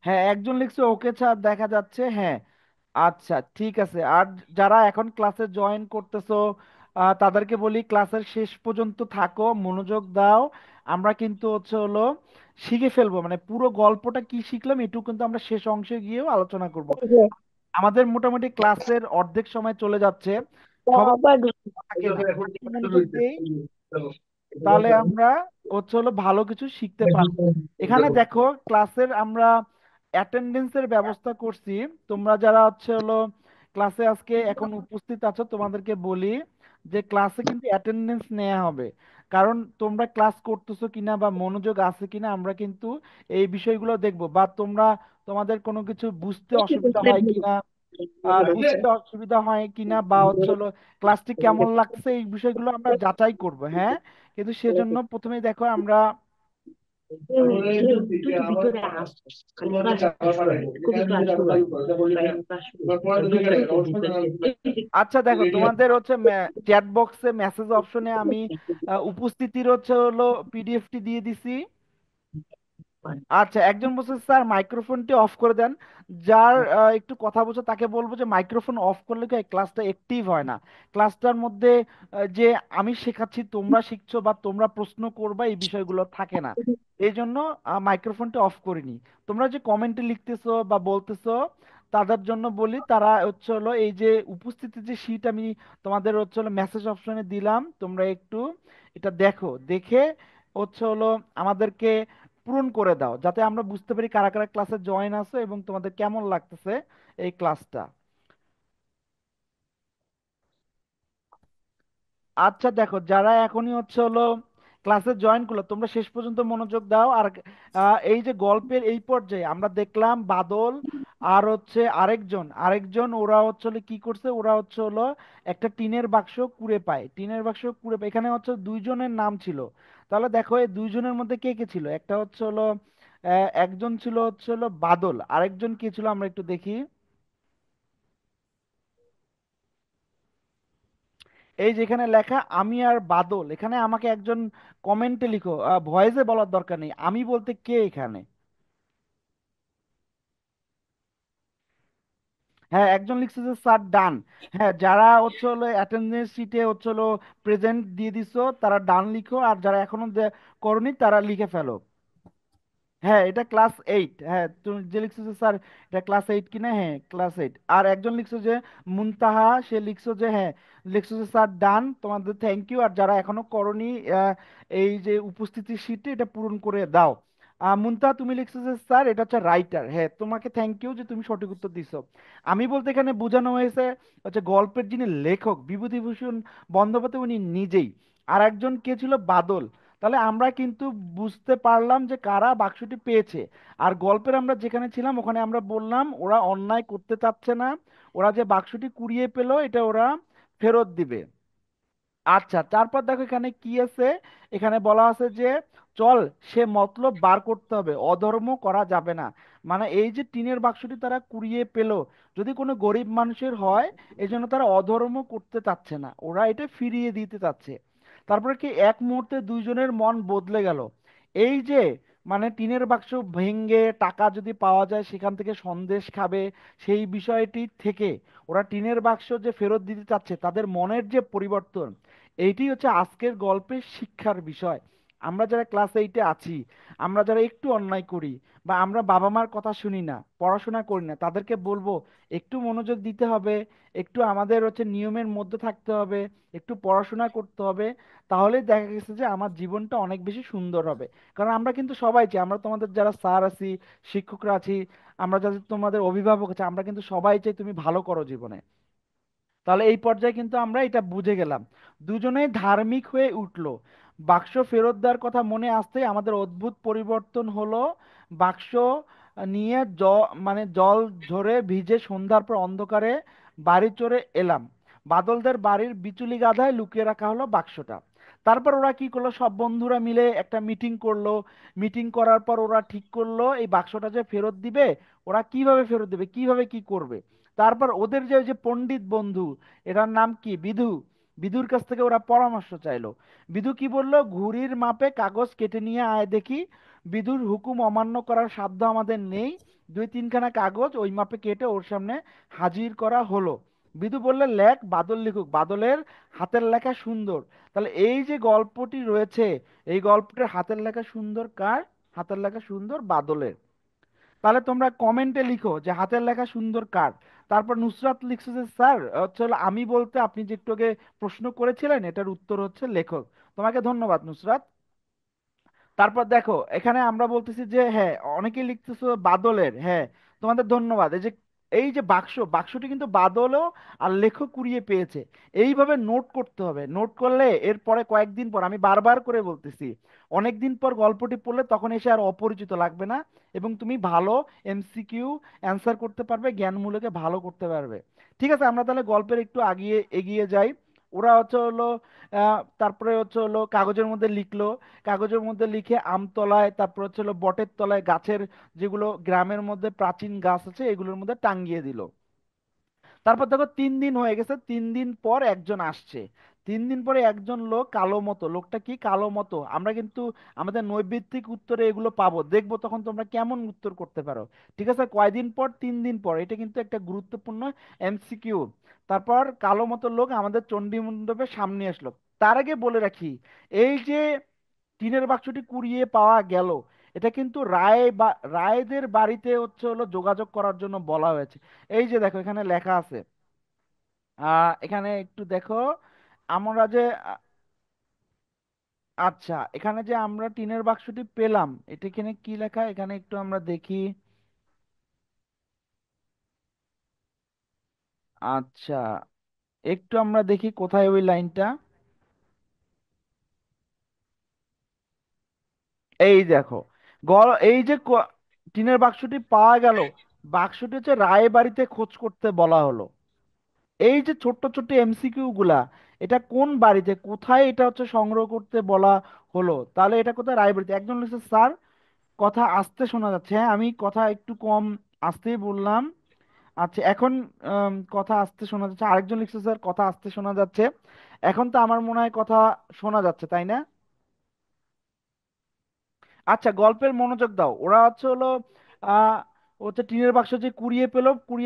হ্যাঁ, একজন লিখছে ওকে স্যার, দেখা যাচ্ছে, হ্যাঁ। আচ্ছা, ঠিক আছে। আর যারা এখন ক্লাসে জয়েন করতেছো, তাদেরকে বলি ক্লাসের শেষ পর্যন্ত থাকো, মনোযোগ দাও। আমরা কিন্তু হচ্ছে হলো শিখে ফেলবো, মানে পুরো গল্পটা কি শিখলাম এটুকু কিন্তু আমরা শেষ অংশে গিয়েও আলোচনা করব। হ্যাঁ, আমাদের মোটামুটি ক্লাসের অর্ধেক সময় চলে যাচ্ছে। সবাই আবার থাকে না, একটু মনোযোগ দেই, তাহলে আমরা হচ্ছে হলো ভালো কিছু শিখতে পারবো। এখানে দেখো ক্লাসের আমরা অ্যাটেন্ডেন্সের ব্যবস্থা করছি। তোমরা যারা হচ্ছে হলো ক্লাসে আজকে এখন উপস্থিত আছো, তোমাদেরকে বলি যে ক্লাসে কিন্তু অ্যাটেন্ডেন্স নেওয়া হবে। কারণ তোমরা ক্লাস করতেছো কিনা বা মনোযোগ আছে কিনা আমরা কিন্তু এই বিষয়গুলো দেখবো, বা তোমরা তোমাদের কোনো কিছু বুঝতে অসুবিধা হয় কিনা, বুঝতে অসুবিধা হয় কিনা, বা হচ্ছে হলো ক্লাসটি কেমন লাগছে, এই বিষয়গুলো আমরা যাচাই করব, হ্যাঁ। কিন্তু সেজন্য প্রথমেই দেখো আমরা তুই তো ভিতরে আসছিস খালি ক্লাস খুবই ক্লাস আচ্ছা দেখো তোমাদের হচ্ছে চ্যাট বক্সে মেসেজ অপশনে আমি উপস্থিতির হচ্ছে হলো পিডিএফটি দিয়ে দিছি। আচ্ছা, একজন বলছে স্যার মাইক্রোফোনটি অফ করে দেন। যার একটু কথা বলছে তাকে বলবো যে মাইক্রোফোন অফ করলে কি ক্লাসটা অ্যাক্টিভ হয় না। ক্লাসটার মধ্যে যে আমি শেখাচ্ছি, তোমরা শিখছো বা তোমরা প্রশ্ন করবা, এই বিষয়গুলো থাকে না। এই জন্য মাইক্রোফোনটা অফ করিনি। তোমরা যে কমেন্টে লিখতেছো বা বলতেছো, তাদের জন্য বলি তারা হচ্ছে হলো এই যে উপস্থিতি যে শীট আমি তোমাদের হচ্ছে হলো মেসেজ অপশনে দিলাম, তোমরা একটু এটা দেখো, দেখে হচ্ছে হলো আমাদেরকে পূরণ করে দাও, যাতে আমরা বুঝতে পারি কারা কারা ক্লাসে জয়েন আছো এবং তোমাদের কেমন লাগতেছে এই ক্লাসটা। আচ্ছা দেখো, যারা এখনই হচ্ছে হলো ক্লাসে জয়েন করলো, তোমরা শেষ পর্যন্ত মনোযোগ দাও। আর এই যে গল্পের এই পর্যায়ে আমরা দেখলাম বাদল আর হচ্ছে আরেকজন আরেকজন ওরা হচ্ছে হলো কি করছে, ওরা হচ্ছে হলো একটা টিনের বাক্স কুড়ে পায়, টিনের বাক্স কুড়ে পায়। এখানে হচ্ছে দুইজনের নাম ছিল। তাহলে দেখো এই দুইজনের মধ্যে কে কে ছিল, একটা হচ্ছে হলো একজন ছিল হচ্ছে হলো বাদল, আরেকজন কে ছিল আমরা একটু দেখি। এই যেখানে লেখা আমি আর বাদল, এখানে আমাকে একজন কমেন্টে লিখো, ভয়েসে বলার দরকার নেই, আমি বলতে কে এখানে। হ্যাঁ, একজন লিখছে যে স্যার ডান। হ্যাঁ, যারা হচ্ছে হলো অ্যাটেন্ডেন্স শিটে হচ্ছে হলো প্রেজেন্ট দিয়ে দিছো তারা ডান লিখো, আর যারা এখনো করনি তারা লিখে ফেলো। হ্যাঁ, এটা ক্লাস 8। হ্যাঁ, তুমি যে লিখছো যে স্যার এটা ক্লাস 8 কিনা, হ্যাঁ ক্লাস 8। আর একজন লিখছো যে মুনতাহা, সে লিখছো যে হ্যাঁ, লিখছো যে স্যার ডান, তোমাদের থ্যাংক ইউ। আর যারা এখনো করনি এই যে উপস্থিতি শীটে এটা পূরণ করে দাও। মুনতাহা তুমি লিখছো যে স্যার এটা হচ্ছে রাইটার, হ্যাঁ তোমাকে থ্যাংক ইউ যে তুমি সঠিক উত্তর দিছো। আমি বলতে এখানে বোঝানো হয়েছে হচ্ছে গল্পের যিনি লেখক বিভূতিভূষণ বন্দ্যোপাধ্যায় উনি নিজেই। আর একজন কে ছিল, বাদল। তাহলে আমরা কিন্তু বুঝতে পারলাম যে কারা বাক্সটি পেয়েছে। আর গল্পের আমরা যেখানে ছিলাম ওখানে আমরা বললাম ওরা অন্যায় করতে চাচ্ছে না, ওরা যে বাক্সটি কুড়িয়ে পেলো এটা ওরা ফেরত দিবে। আচ্ছা, তারপর দেখো এখানে কি আছে। এখানে বলা আছে যে চল সে মতলব বার করতে হবে, অধর্ম করা যাবে না। মানে এই যে টিনের বাক্সটি তারা কুড়িয়ে পেল, যদি কোনো গরিব মানুষের হয়, এই জন্য তারা অধর্ম করতে চাচ্ছে না, ওরা এটা ফিরিয়ে দিতে চাচ্ছে। তারপরে কি এক মুহূর্তে দুইজনের মন বদলে গেল। এই যে মানে টিনের বাক্স ভেঙে টাকা যদি পাওয়া যায় সেখান থেকে সন্দেশ খাবে, সেই বিষয়টি থেকে ওরা টিনের বাক্স যে ফেরত দিতে চাচ্ছে, তাদের মনের যে পরিবর্তন, এইটি হচ্ছে আজকের গল্পের শিক্ষার বিষয়। আমরা যারা ক্লাস 8-এ আছি, আমরা যারা একটু অন্যায় করি, বা আমরা বাবা মার কথা শুনি না, পড়াশোনা করি না, তাদেরকে বলবো একটু মনোযোগ দিতে হবে, একটু আমাদের হচ্ছে নিয়মের মধ্যে থাকতে হবে, একটু পড়াশোনা করতে হবে। তাহলে দেখা গেছে যে আমার জীবনটা অনেক বেশি সুন্দর হবে। কারণ আমরা কিন্তু সবাই চাই, আমরা তোমাদের যারা স্যার আছি, শিক্ষকরা আছি, আমরা যাদের তোমাদের অভিভাবক আছে, আমরা কিন্তু সবাই চাই তুমি ভালো করো জীবনে। তাহলে এই পর্যায়ে কিন্তু আমরা এটা বুঝে গেলাম। দুজনেই ধার্মিক হয়ে উঠলো। বাক্স ফেরত দেওয়ার কথা মনে আসতেই আমাদের অদ্ভুত পরিবর্তন হলো। বাক্স নিয়ে মানে জল ঝরে ভিজে সন্ধ্যার পর অন্ধকারে বাড়ি চড়ে এলাম। বাদলদের বাড়ির বিচুলি গাধায় লুকিয়ে রাখা হলো বাক্সটা। তারপর ওরা কি করলো, সব বন্ধুরা মিলে একটা মিটিং করলো। মিটিং করার পর ওরা ঠিক করলো এই বাক্সটা যে ফেরত দিবে, ওরা কিভাবে ফেরত দিবে, কিভাবে কি করবে। তারপর ওদের যে ওই যে পণ্ডিত বন্ধু, এটার নাম কি, বিধু, বিধুর কাছ থেকে ওরা পরামর্শ চাইলো। বিধু কি বললো, ঘুড়ির মাপে কাগজ কেটে নিয়ে আয় দেখি। বিধুর হুকুম অমান্য করার সাধ্য আমাদের নেই। দুই তিনখানা কাগজ ওই মাপে কেটে ওর সামনে হাজির করা হলো। বিধু বললে, লেখ, বাদল লিখুক, বাদলের হাতের লেখা সুন্দর। তাহলে এই যে গল্পটি রয়েছে, এই গল্পটার হাতের লেখা সুন্দর কার? হাতের লেখা সুন্দর বাদলের। তাহলে তোমরা কমেন্টে লিখো যে হাতের লেখা সুন্দর কার। তারপর নুসরাত লিখছে যে স্যার হচ্ছে হলো আমি বলতে আপনি যে একটু আগে প্রশ্ন করেছিলেন এটার উত্তর হচ্ছে লেখক। তোমাকে ধন্যবাদ নুসরাত। তারপর দেখো এখানে আমরা বলতেছি যে হ্যাঁ, অনেকেই লিখতেছো বাদলের, হ্যাঁ তোমাদের ধন্যবাদ। এই যে বাক্সটি কিন্তু বাদলও আর লেখক কুড়িয়ে পেয়েছে। এইভাবে নোট করতে হবে, নোট করলে এরপরে কয়েকদিন পর, আমি বারবার করে বলতেছি, অনেক দিন পর গল্পটি পড়লে তখন এসে আর অপরিচিত লাগবে না, এবং তুমি ভালো এমসিকিউ অ্যান্সার করতে পারবে, জ্ঞানমূলকে ভালো করতে পারবে। ঠিক আছে, আমরা তাহলে গল্পের একটু আগিয়ে এগিয়ে যাই। ওরা হচ্ছে হলো তারপরে হচ্ছে হলো কাগজের মধ্যে লিখলো, কাগজের মধ্যে লিখে আমতলায়, তারপর হচ্ছে হলো বটের তলায়, গাছের যেগুলো গ্রামের মধ্যে প্রাচীন গাছ আছে এগুলোর মধ্যে টাঙ্গিয়ে দিল। তারপর দেখো 3 দিন হয়ে গেছে, 3 দিন পর একজন আসছে। 3 দিন পরে একজন লোক কালো মতো, লোকটা কি কালো মতো, আমরা কিন্তু আমাদের নৈর্ব্যক্তিক উত্তরে এগুলো পাবো, দেখবো তখন তোমরা কেমন উত্তর করতে পারো। ঠিক আছে, কয়দিন পর? 3 দিন পর, এটা কিন্তু একটা গুরুত্বপূর্ণ এমসিকিউ। তারপর কালো মতো লোক আমাদের চণ্ডী মণ্ডপের সামনে আসলো। তার আগে বলে রাখি, এই যে টিনের বাক্সটি কুড়িয়ে পাওয়া গেল, এটা কিন্তু রায়দের বাড়িতে হচ্ছে হলো যোগাযোগ করার জন্য বলা হয়েছে। এই যে দেখো এখানে লেখা আছে, এখানে একটু দেখো, আমরা যে আচ্ছা, এখানে যে আমরা টিনের বাক্সটি পেলাম, এটা এখানে কি লেখা, এখানে একটু আমরা দেখি। আচ্ছা, একটু আমরা দেখি কোথায় ওই লাইনটা। এই দেখো, এই যে টিনের বাক্সটি পাওয়া গেল, বাক্সটি হচ্ছে রায়বাড়িতে খোঁজ করতে বলা হলো। এই যে ছোট্ট ছোট্ট এমসিকিউ গুলা, এটা কোন বাড়িতে, কোথায় এটা হচ্ছে সংগ্রহ করতে বলা হলো? তাহলে এটা কোথায়? রায়বাড়িতে। একজন লিখছে স্যার কথা আস্তে শোনা যাচ্ছে। হ্যাঁ, আমি কথা একটু কম আস্তেই বললাম। আচ্ছা, এখন কথা আস্তে শোনা যাচ্ছে। আরেকজন লিখছে স্যার কথা আস্তে শোনা যাচ্ছে। এখন তো আমার মনে হয় কথা শোনা যাচ্ছে, তাই না? আচ্ছা, গল্পের মনোযোগ দাও। ওরা হচ্ছে হলো আহ হচ্ছে টিনের বাক্স যে কুড়িয়ে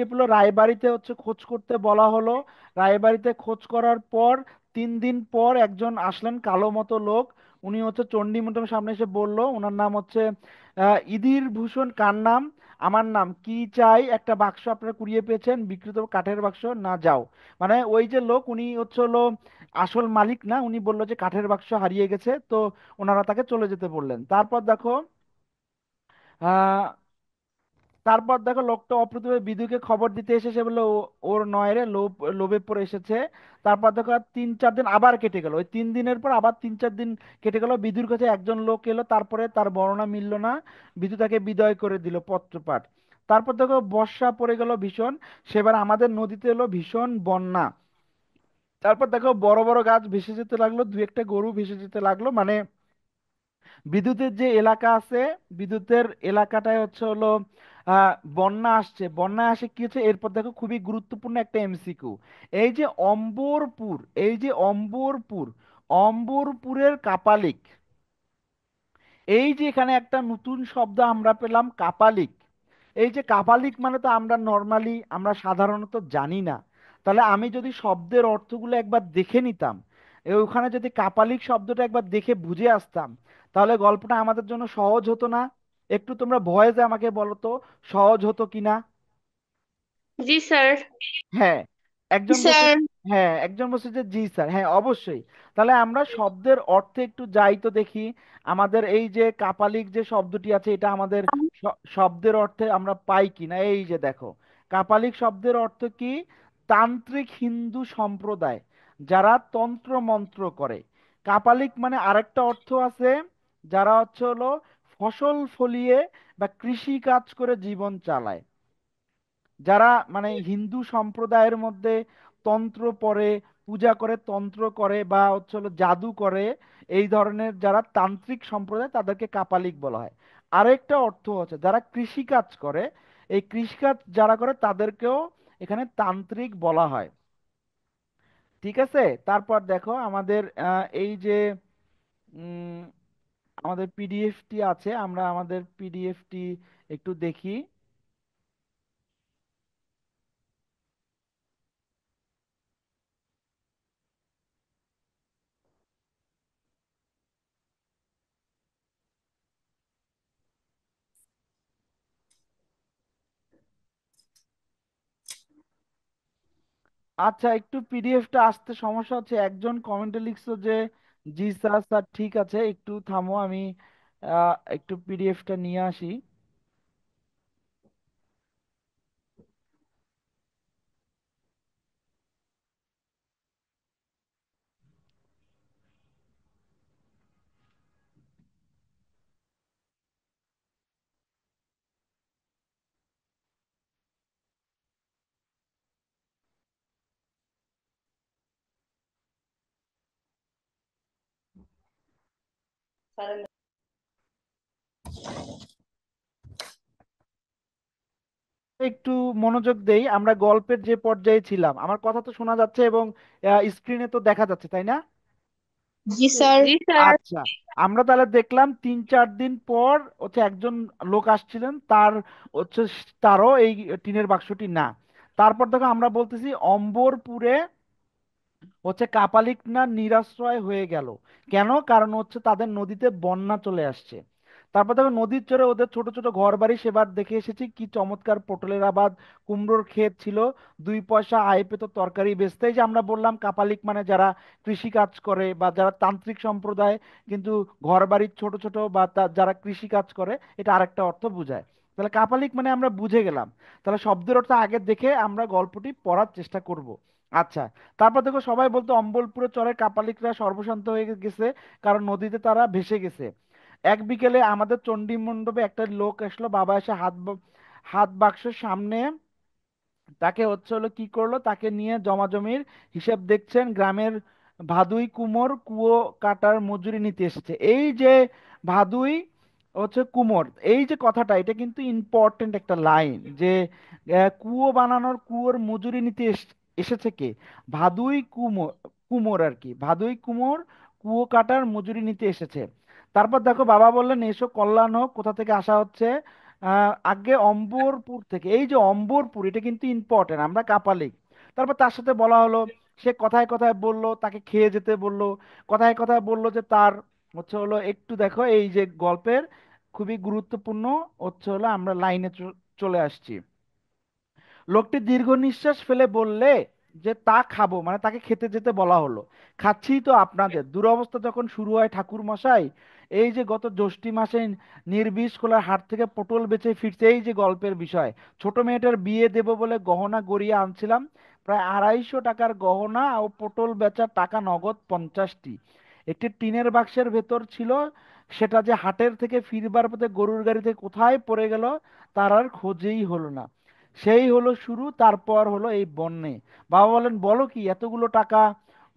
পেলো রায়বাড়িতে হচ্ছে খোঁজ করতে বলা হলো। রায়বাড়িতে খোঁজ করার পর 3 দিন পর একজন আসলেন কালো মতো লোক। উনি হচ্ছে চণ্ডী মণ্ডপের সামনে এসে বলল, ওনার নাম হচ্ছে ইদির ভূষণ। কার নাম? আমার নাম। কি চাই? একটা বাক্স আপনারা কুড়িয়ে পেয়েছেন, বিকৃত কাঠের বাক্স, না যাও। মানে ওই যে লোক, উনি হচ্ছে হলো আসল মালিক না, উনি বললো যে কাঠের বাক্স হারিয়ে গেছে, তো ওনারা তাকে চলে যেতে বললেন। আহ তারপর দেখো লোকটা অপ্রতিভ বিধুকে খবর দিতে এসে সে বললো, ওর নয় রে, লোভে পড়ে এসেছে। তারপর দেখো আর 3-4 দিন আবার কেটে গেল, ওই 3 দিনের পর আবার 3-4 দিন কেটে গেল। বিধুর কাছে একজন লোক এলো, তারপরে তার বর্ণনা মিলল না। বিধু তাকে বিদায় করে দিল পত্রপাঠ। তারপর দেখো বর্ষা পড়ে গেল ভীষণ, সেবার আমাদের নদীতে এলো ভীষণ বন্যা। তারপর দেখো বড় বড় গাছ ভেসে যেতে লাগলো, দু একটা গরু ভেসে যেতে লাগলো, মানে বিদ্যুতের যে এলাকা আছে, বিদ্যুতের এলাকাটায় হচ্ছে হলো আহ বন্যা আসছে। বন্যা আসে কি হচ্ছে, এরপর দেখো খুবই গুরুত্বপূর্ণ একটা এমসিকিউ। এই যে অম্বরপুর, এই যে অম্বরপুর, অম্বরপুরের কাপালিক, এই যে এখানে একটা নতুন শব্দ আমরা পেলাম, কাপালিক। এই যে কাপালিক মানে তো আমরা নর্মালি, আমরা সাধারণত জানি না। তাহলে আমি যদি শব্দের অর্থগুলো একবার দেখে নিতাম, ওখানে যদি কাপালিক শব্দটা একবার দেখে বুঝে আসতাম, তাহলে গল্পটা আমাদের জন্য সহজ হতো না? একটু তোমরা ভয়েসে আমাকে বলো তো, সহজ হতো কিনা? জি স্যার। হ্যাঁ, জি একজন বলছে, স্যার। হ্যাঁ একজন বলছে যে জি স্যার, হ্যাঁ অবশ্যই। তাহলে আমরা শব্দের অর্থে একটু যাই তো দেখি। আমাদের এই যে কাপালিক যে শব্দটি আছে, এটা আমাদের শব্দের অর্থে আমরা পাই কিনা। এই যে দেখো, কাপালিক শব্দের অর্থ কি? তান্ত্রিক হিন্দু সম্প্রদায়, যারা তন্ত্র মন্ত্র করে। কাপালিক মানে আরেকটা অর্থ আছে, যারা হচ্ছে হলো ফসল ফলিয়ে বা কৃষি কাজ করে জীবন চালায়। যারা মানে হিন্দু সম্প্রদায়ের মধ্যে তন্ত্র পড়ে, পূজা করে, তন্ত্র করে, বা হচ্ছে হলো জাদু করে, এই ধরনের যারা তান্ত্রিক সম্প্রদায় তাদেরকে কাপালিক বলা হয়। আরেকটা অর্থ হচ্ছে যারা কৃষিকাজ করে, এই কৃষিকাজ যারা করে তাদেরকেও এখানে তান্ত্রিক বলা হয়। ঠিক আছে, তারপর দেখো আমাদের এই যে উম, আমাদের পিডিএফটি আছে, আমরা আমাদের পিডিএফটি একটু দেখি। আচ্ছা, একটু পিডিএফটা আসতে সমস্যা হচ্ছে, একজন কমেন্টে লিখছো যে জি স্যার, স্যার ঠিক আছে, একটু থামো, আমি একটু পিডিএফটা নিয়ে আসি। একটু মনোযোগ দেই, আমরা গল্পের যে পর্যায়ে ছিলাম, আমার কথা তো শোনা যাচ্ছে এবং স্ক্রিনে তো দেখা যাচ্ছে, তাই না? জি স্যার। জি স্যার। আচ্ছা, আমরা তাহলে দেখলাম 3-4 দিন পর হচ্ছে একজন লোক আসছিলেন, তার হচ্ছে তারও এই টিনের বাক্সটি না। তারপর দেখো আমরা বলতেছি অম্বরপুরে হচ্ছে কাপালিকরা নিরাশ্রয় হয়ে গেল। কেন? কারণ হচ্ছে তাদের নদীতে বন্যা চলে আসছে। তারপর দেখো নদীর চরে ওদের ছোট ছোট ঘর বাড়ি, সেবার দেখে এসেছি কি চমৎকার পটলের আবাদ, কুমড়োর ক্ষেত ছিল, 2 পয়সা আয় পেত তরকারি বেচতে। এই যে আমরা বললাম কাপালিক মানে যারা কৃষি কাজ করে বা যারা তান্ত্রিক সম্প্রদায়, কিন্তু ঘর বাড়ির ছোট ছোট বা যারা কৃষি কাজ করে, এটা আরেকটা অর্থ বোঝায়। তাহলে কাপালিক মানে আমরা বুঝে গেলাম। তাহলে শব্দের অর্থ আগে দেখে আমরা গল্পটি পড়ার চেষ্টা করব। আচ্ছা, তারপর দেখো সবাই বলতো অম্বলপুরে চরে কাপালিকরা সর্বশান্ত হয়ে গেছে, কারণ নদীতে তারা ভেসে গেছে। এক বিকেলে আমাদের চণ্ডী মণ্ডপে একটা লোক আসলো, বাবা এসে হাত বাক্সের সামনে তাকে হচ্ছে হলো কি করলো, তাকে নিয়ে জমাজমির হিসাব দেখছেন। গ্রামের ভাদুই কুমোর কুয়ো কাটার মজুরি নিতে এসেছে। এই যে ভাদুই হচ্ছে কুমোর, এই যে কথাটা, এটা কিন্তু ইম্পর্টেন্ট একটা লাইন, যে কুয়ো বানানোর কুয়োর মজুরি নিতে এসেছে কে? ভাদুই কুমোর, কুমোর আর কি, ভাদুই কুমোর কুয়ো কাটার মজুরি নিতে এসেছে। তারপর দেখো বাবা বললেন এসো কল্যাণ হোক, কোথা থেকে আসা হচ্ছে? আগে অম্বরপুর থেকে। এই যে অম্বরপুর, এটা কিন্তু ইম্পর্টেন্ট, আমরা কাপালিক। তারপর তার সাথে বলা হলো, সে কথায় কথায় বলল তাকে খেয়ে যেতে বলল, কথায় কথায় বলল যে তার হচ্ছে হলো, একটু দেখো এই যে গল্পের খুবই গুরুত্বপূর্ণ হচ্ছে হলো, আমরা লাইনে চলে আসছি। লোকটি দীর্ঘ নিঃশ্বাস ফেলে বললে যে তা খাবো, মানে তাকে খেতে যেতে বলা হলো। খাচ্ছি তো আপনাদের দুরবস্থা যখন শুরু হয় ঠাকুর মশাই। এই যে গত জ্যৈষ্ঠী মাসে নির্বিষ খোলার হাট থেকে পটল বেচে ফিরছে, এই যে গল্পের বিষয়, ছোট মেয়েটার বিয়ে দেব বলে গহনা গড়িয়ে আনছিলাম, প্রায় 250 টাকার গহনা ও পটল বেচার টাকা নগদ 50টি। একটি টিনের বাক্সের ভেতর ছিল, সেটা যে হাটের থেকে ফিরবার পথে গরুর গাড়িতে কোথায় পড়ে গেল তার আর খোঁজেই হলো না। সেই হলো শুরু, তারপর হলো এই বন্যে। বাবা বলেন বলো কি, এতগুলো টাকা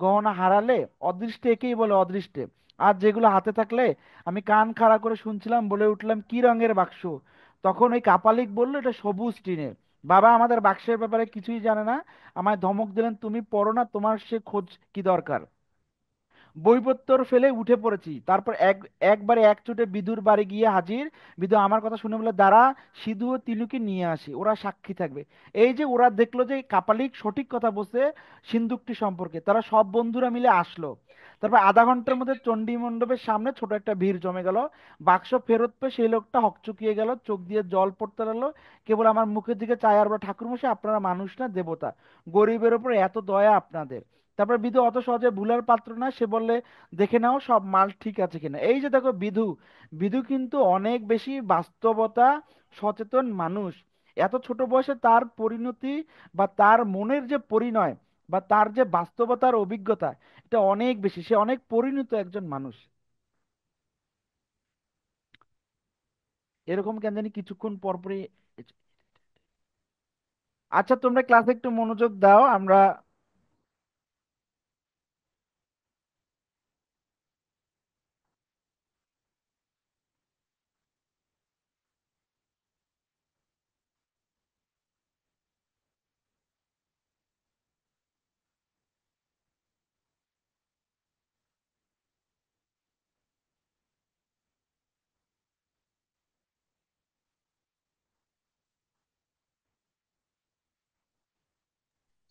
গহনা হারালে? অদৃষ্টে একেই বলে অদৃষ্টে। আর যেগুলো হাতে থাকলে? আমি কান খাড়া করে শুনছিলাম, বলে উঠলাম কি রঙের বাক্স? তখন ওই কাপালিক বলল এটা সবুজ টিনের। বাবা আমাদের বাক্সের ব্যাপারে কিছুই জানে না, আমায় ধমক দিলেন তুমি পড়ো না, তোমার সে খোঁজ কি দরকার? বইপত্তর ফেলে উঠে পড়েছি। তারপর একবারে এক চোটে বিদুর বাড়ি গিয়ে হাজির। বিদু আমার কথা শুনে বলে দাঁড়া, সিধু ও তিনুকে নিয়ে আসি, ওরা সাক্ষী থাকবে। এই যে ওরা দেখলো যে কাপালিক সঠিক কথা বলছে সিন্দুকটি সম্পর্কে, তারা সব বন্ধুরা মিলে আসলো। তারপর আধা ঘন্টার মধ্যে চণ্ডী মণ্ডপের সামনে ছোট একটা ভিড় জমে গেল। বাক্স ফেরত পেয়ে সেই লোকটা হকচকিয়ে গেল, চোখ দিয়ে জল পড়তে লাগলো। কেবল আমার মুখের দিকে চায় আর বলে, ঠাকুরমশাই আপনারা মানুষ না দেবতা, গরিবের ওপর এত দয়া আপনাদের। তারপর বিধু অত সহজে ভুলার পাত্র না, সে বললে দেখে নাও সব মাল ঠিক আছে কিনা। এই যে দেখো বিধু, বিধু কিন্তু অনেক বেশি বাস্তবতা সচেতন মানুষ। এত ছোট বয়সে তার পরিণতি বা তার মনের যে পরিণয় বা তার যে বাস্তবতার অভিজ্ঞতা, এটা অনেক বেশি, সে অনেক পরিণত একজন মানুষ। এরকম কেন জানি কিছুক্ষণ পর পরই। আচ্ছা, তোমরা ক্লাসে একটু মনোযোগ দাও, আমরা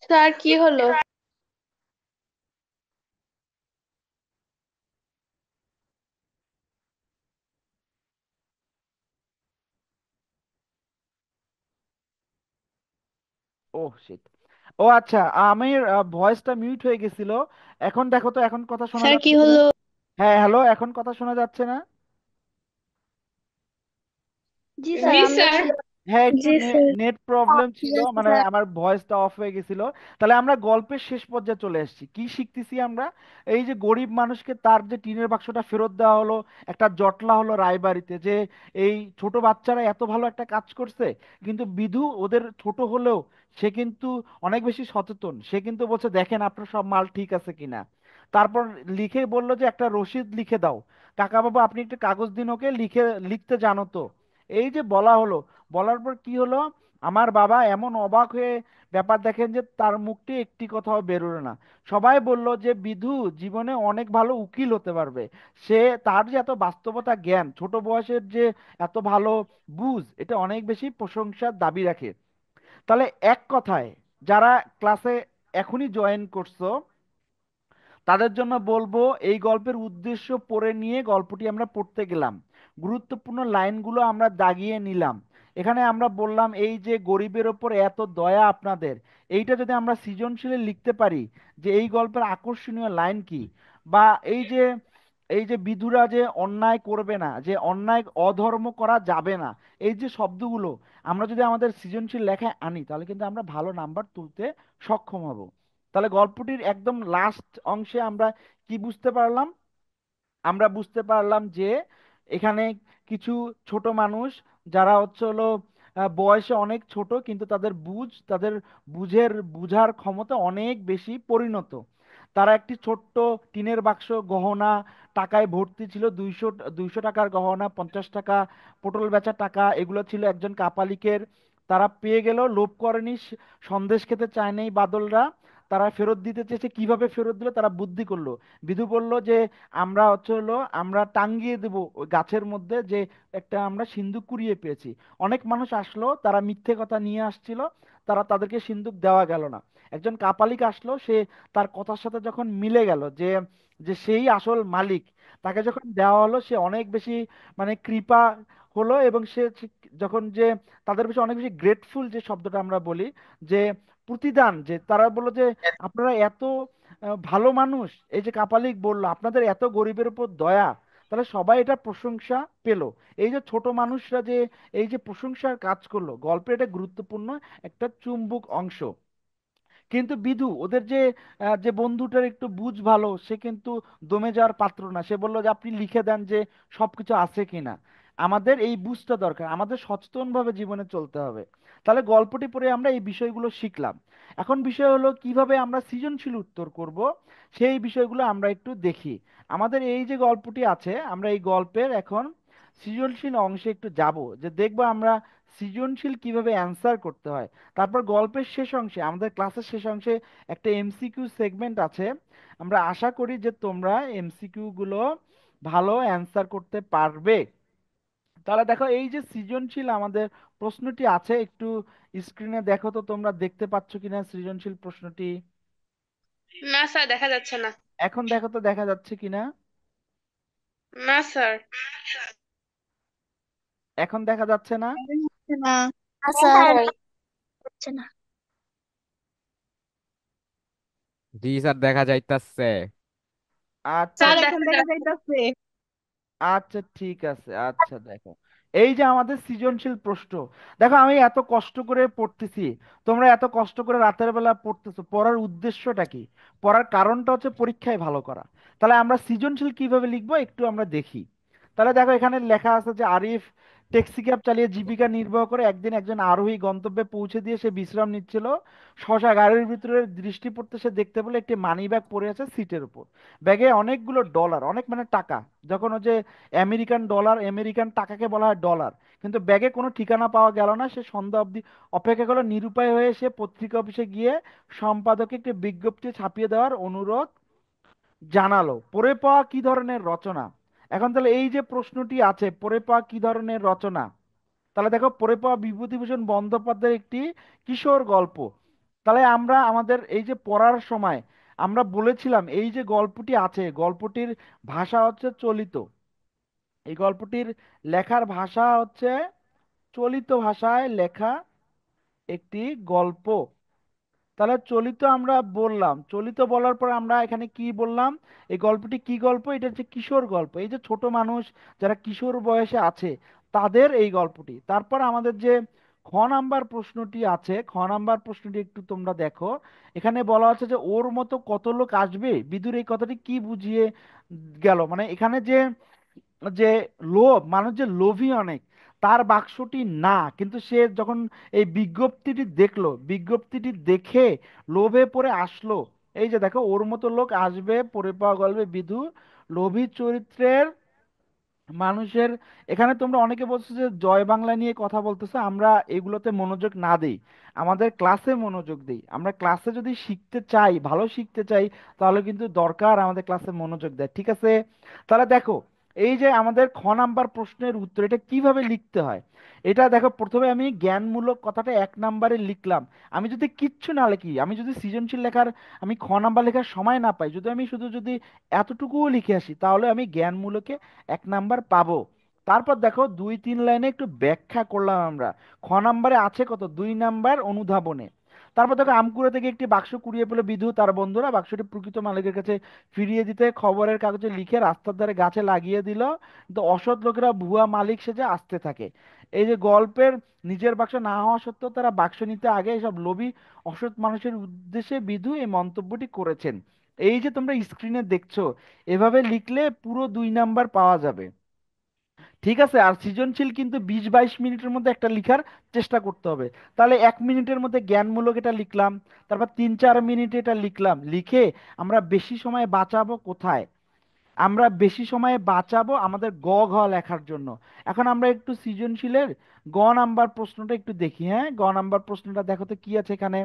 স্যার কি হলো? ও শিট। ও আচ্ছা, আমার ভয়েসটা মিউট হয়ে গেছিল। এখন দেখো তো, এখন কথা শোনা স্যার কি যাচ্ছে কিনা? হলো? হ্যাঁ, হ্যালো, এখন কথা শোনা যাচ্ছে না? জি স্যার, জি আমরা স্যার। শুনতে হ্যাঁ, একটু জি স্যার। নেট প্রবলেম ঠিক ছিল, আছে মানে স্যার। আমার ভয়েসটা অফ হয়ে গেছিল। তাহলে আমরা গল্পের শেষ পর্যায়ে চলে এসেছি, কি শিখতেছি আমরা? এই যে গরিব মানুষকে তার যে টিনের বাক্সটা ফেরত দেওয়া হলো, একটা জটলা হলো রায়বাড়িতে, যে এই ছোট বাচ্চারা এত ভালো একটা কাজ করছে, কিন্তু বিধু ওদের ছোট হলেও সে কিন্তু অনেক বেশি সচেতন। সে কিন্তু বলছে দেখেন আপনার সব মাল ঠিক আছে কিনা। তারপর লিখে বললো যে একটা রসিদ লিখে দাও, কাকা বাবু আপনি একটা কাগজ দিন ওকে, লিখে লিখতে জানো তো। এই যে বলা হলো, বলার পর কি হলো, আমার বাবা এমন অবাক হয়ে ব্যাপার দেখেন যে তার মুখটি একটি কথাও বেরোলো না। সবাই বলল যে বিধু জীবনে অনেক ভালো উকিল হতে পারবে। সে, তার যে এত বাস্তবতা জ্ঞান, ছোট বয়সের যে এত ভালো বুঝ, এটা অনেক বেশি প্রশংসার দাবি রাখে। তাহলে এক কথায়, যারা ক্লাসে এখনই জয়েন করছো তাদের জন্য বলবো, এই গল্পের উদ্দেশ্য পড়ে নিয়ে গল্পটি আমরা পড়তে গেলাম, গুরুত্বপূর্ণ লাইনগুলো আমরা দাগিয়ে নিলাম। এখানে আমরা বললাম এই যে গরিবের ওপর এত দয়া আপনাদের, এইটা যদি আমরা সৃজনশীলে লিখতে পারি যে এই গল্পের আকর্ষণীয় লাইন কি, বা এই যে বিধুরা যে অন্যায় করবে না, যে অন্যায় অধর্ম করা যাবে না, এই যে শব্দগুলো আমরা যদি আমাদের সৃজনশীল লেখায় আনি, তাহলে কিন্তু আমরা ভালো নাম্বার তুলতে সক্ষম হব। তাহলে গল্পটির একদম লাস্ট অংশে আমরা কি বুঝতে পারলাম? আমরা বুঝতে পারলাম যে এখানে কিছু ছোট মানুষ, যারা হচ্ছে হলো বয়সে অনেক ছোট, কিন্তু তাদের তাদের বুঝার ক্ষমতা অনেক বেশি পরিণত। তারা একটি ছোট্ট টিনের বাক্স, গহনা টাকায় ভর্তি ছিল, 200 টাকার গহনা, 50 টাকা পটল বেচা টাকা, এগুলো ছিল একজন কাপালিকের। তারা পেয়ে গেল, লোভ করেনি, সন্দেশ খেতে চায়নি বাদলরা। তারা ফেরত দিতে চেয়েছে, কিভাবে ফেরত দিল তারা বুদ্ধি করলো। বিধু বলল যে আমরা হচ্ছে হলো আমরা টাঙ্গিয়ে দেবো ওই গাছের মধ্যে, যে একটা আমরা সিন্দুক কুড়িয়ে পেয়েছি। অনেক মানুষ আসলো, তারা মিথ্যে কথা নিয়ে আসছিল, তাদেরকে সিন্দুক দেওয়া গেল না। একজন কাপালিক আসলো, সে তার কথার সাথে যখন মিলে গেল যে যে সেই আসল মালিক, তাকে যখন দেওয়া হলো সে অনেক বেশি মানে কৃপা হলো, এবং সে যখন যে তাদের বেশি অনেক বেশি গ্রেটফুল, যে শব্দটা আমরা বলি, যে প্রতিদান, যে তারা বললো যে আপনারা এত ভালো মানুষ। এই যে কাপালিক বলল আপনাদের এত গরিবের উপর দয়া, তাহলে সবাই এটা প্রশংসা পেল। এই যে ছোট মানুষরা যে এই যে প্রশংসার কাজ করলো, গল্পের এটা গুরুত্বপূর্ণ একটা চুম্বক অংশ। কিন্তু বিধু ওদের যে বন্ধুটার একটু বুঝ ভালো, সে কিন্তু দমে যাওয়ার পাত্র না। সে বললো যে আপনি লিখে দেন যে সবকিছু আছে কিনা, আমাদের এই বুঝটা দরকার, আমাদের সচেতনভাবে জীবনে চলতে হবে। তাহলে গল্পটি পড়ে আমরা এই বিষয়গুলো শিখলাম। এখন বিষয় হলো কিভাবে আমরা সৃজনশীল উত্তর করব, সেই বিষয়গুলো আমরা একটু দেখি। আমাদের এই যে গল্পটি আছে, আমরা এই গল্পের এখন সৃজনশীল অংশে একটু যাব, যে দেখবো আমরা সৃজনশীল কিভাবে অ্যান্সার করতে হয়। তারপর গল্পের শেষ অংশে, আমাদের ক্লাসের শেষ অংশে একটা এমসিকিউ সেগমেন্ট আছে। আমরা আশা করি যে তোমরা এমসিকিউ গুলো ভালো অ্যান্সার করতে পারবে। তাহলে দেখো, এই যে সৃজনশীল আমাদের প্রশ্নটি আছে, একটু স্ক্রিনে দেখো তো তোমরা দেখতে পাচ্ছ কিনা সৃজনশীল প্রশ্নটি। না স্যার, দেখা যাচ্ছে না। এখন দেখো তো দেখা যাচ্ছে কিনা। না স্যার। এখন দেখা যাচ্ছে না? হচ্ছে না। স্যার হচ্ছে না। জি স্যার, দেখা যাইতাছে। আচ্ছা, স্যার এখন দেখা যাচ্ছে। আচ্ছা ঠিক আছে, আচ্ছা দেখো, এই যে আমাদের সৃজনশীল প্রশ্ন, দেখো আমি এত কষ্ট করে পড়তেছি, তোমরা এত কষ্ট করে রাতের বেলা পড়তেছো, পড়ার উদ্দেশ্যটা কি? পড়ার কারণটা হচ্ছে পরীক্ষায় ভালো করা। তাহলে আমরা সৃজনশীল কিভাবে লিখবো একটু আমরা দেখি। তাহলে দেখো, এখানে লেখা আছে যে আরিফ ট্যাক্সি ক্যাব চালিয়ে জীবিকা নির্বাহ করে, একদিন একজন আরোহী গন্তব্যে পৌঁছে দিয়ে সে বিশ্রাম নিচ্ছিল। শশা গাড়ির ভিতরে দৃষ্টি পড়তে সে দেখতে পেলো একটি মানি ব্যাগ পড়ে আছে সিটের উপর। ব্যাগে অনেকগুলো ডলার, অনেক মানে টাকা। যখন ও যে আমেরিকান ডলার, আমেরিকান টাকাকে বলা হয় ডলার, কিন্তু ব্যাগে কোনো ঠিকানা পাওয়া গেল না। সে সন্ধ্যা অবধি অপেক্ষা করলো, নিরুপায় হয়ে সে পত্রিকা অফিসে গিয়ে সম্পাদককে একটি বিজ্ঞপ্তি ছাপিয়ে দেওয়ার অনুরোধ জানালো। পড়ে পাওয়া কি ধরনের রচনা? এখন তাহলে এই যে প্রশ্নটি আছে, পড়ে পাওয়া কি ধরনের রচনা, তাহলে দেখো, পড়ে পাওয়া বিভূতিভূষণ বন্দ্যোপাধ্যায়ের একটি কিশোর গল্প। তাহলে আমরা আমাদের এই যে পড়ার সময় আমরা বলেছিলাম এই যে গল্পটি আছে, গল্পটির ভাষা হচ্ছে চলিত। এই গল্পটির লেখার ভাষা হচ্ছে চলিত ভাষায় লেখা একটি গল্প। তাহলে চলিত আমরা বললাম, চলিত বলার পর আমরা এখানে কি বললাম? এই গল্পটি কি গল্প? এটা হচ্ছে কিশোর গল্প। এই যে ছোট মানুষ যারা কিশোর বয়সে আছে তাদের এই গল্পটি। তারপর আমাদের যে খ নাম্বার প্রশ্নটি আছে, খ নাম্বার প্রশ্নটি একটু তোমরা দেখো। এখানে বলা হচ্ছে যে ওর মতো কত লোক আসবে, বিদুর এই কথাটি কি বুঝিয়ে গেল? মানে এখানে যে যে লোভ, মানুষ যে লোভী অনেক, তার বাক্সটি না, কিন্তু সে যখন এই বিজ্ঞপ্তিটি দেখলো, বিজ্ঞপ্তিটি দেখে লোভে পড়ে আসলো। এই যে দেখো, ওর মতো লোক আসবে পড়ে পাওয়া গল্পে বিধু লোভী চরিত্রের মানুষের। এখানে তোমরা অনেকে বলছো যে জয় বাংলা নিয়ে কথা বলতেছো, আমরা এগুলোতে মনোযোগ না দেই, আমাদের ক্লাসে মনোযোগ দিই। আমরা ক্লাসে যদি শিখতে চাই, ভালো শিখতে চাই, তাহলে কিন্তু দরকার আমাদের ক্লাসে মনোযোগ দেয়, ঠিক আছে? তাহলে দেখো, এই যে আমাদের খ নাম্বার প্রশ্নের উত্তর এটা কিভাবে লিখতে হয়, এটা দেখো। প্রথমে আমি জ্ঞানমূলক কথাটা 1 নাম্বারে লিখলাম। আমি যদি কিচ্ছু না লিখি, আমি যদি সৃজনশীল লেখার, আমি খ নাম্বার লেখার সময় না পাই, যদি আমি শুধু যদি এতটুকুও লিখে আসি, তাহলে আমি জ্ঞানমূলকে 1 নাম্বার পাবো। তারপর দেখো 2-3 লাইনে একটু ব্যাখ্যা করলাম আমরা। খ নাম্বারে আছে কত? 2 নাম্বার অনুধাবনে। তারপর দেখো, আমকুড়া থেকে একটি বাক্স কুড়িয়ে পেলো বিধু তার বন্ধুরা, বাক্সটি প্রকৃত মালিকের কাছে ফিরিয়ে দিতে খবরের কাগজে লিখে রাস্তার ধারে গাছে লাগিয়ে দিল। কিন্তু অসৎ লোকেরা ভুয়া মালিক সেজে আসতে থাকে। এই যে গল্পের নিজের বাক্স না হওয়া সত্ত্বেও তারা বাক্স নিতে আগে এসব লোভী অসৎ মানুষের উদ্দেশ্যে বিধু এই মন্তব্যটি করেছেন। এই যে তোমরা স্ক্রিনে দেখছো, এভাবে লিখলে পুরো 2 নাম্বার পাওয়া যাবে, ঠিক আছে? আর সৃজনশীল কিন্তু 20-22 মিনিটের মধ্যে একটা লিখার চেষ্টা করতে হবে। তাহলে 1 মিনিটের মধ্যে জ্ঞানমূলক এটা লিখলাম, তারপর 3-4 মিনিটে এটা লিখলাম, লিখে আমরা বেশি সময় বাঁচাবো কোথায়? আমরা বেশি সময় বাঁচাবো আমাদের গ ঘ লেখার জন্য। এখন আমরা একটু সৃজনশীলের গ নাম্বার প্রশ্নটা একটু দেখি। হ্যাঁ, গ নাম্বার প্রশ্নটা দেখো তো কি আছে এখানে।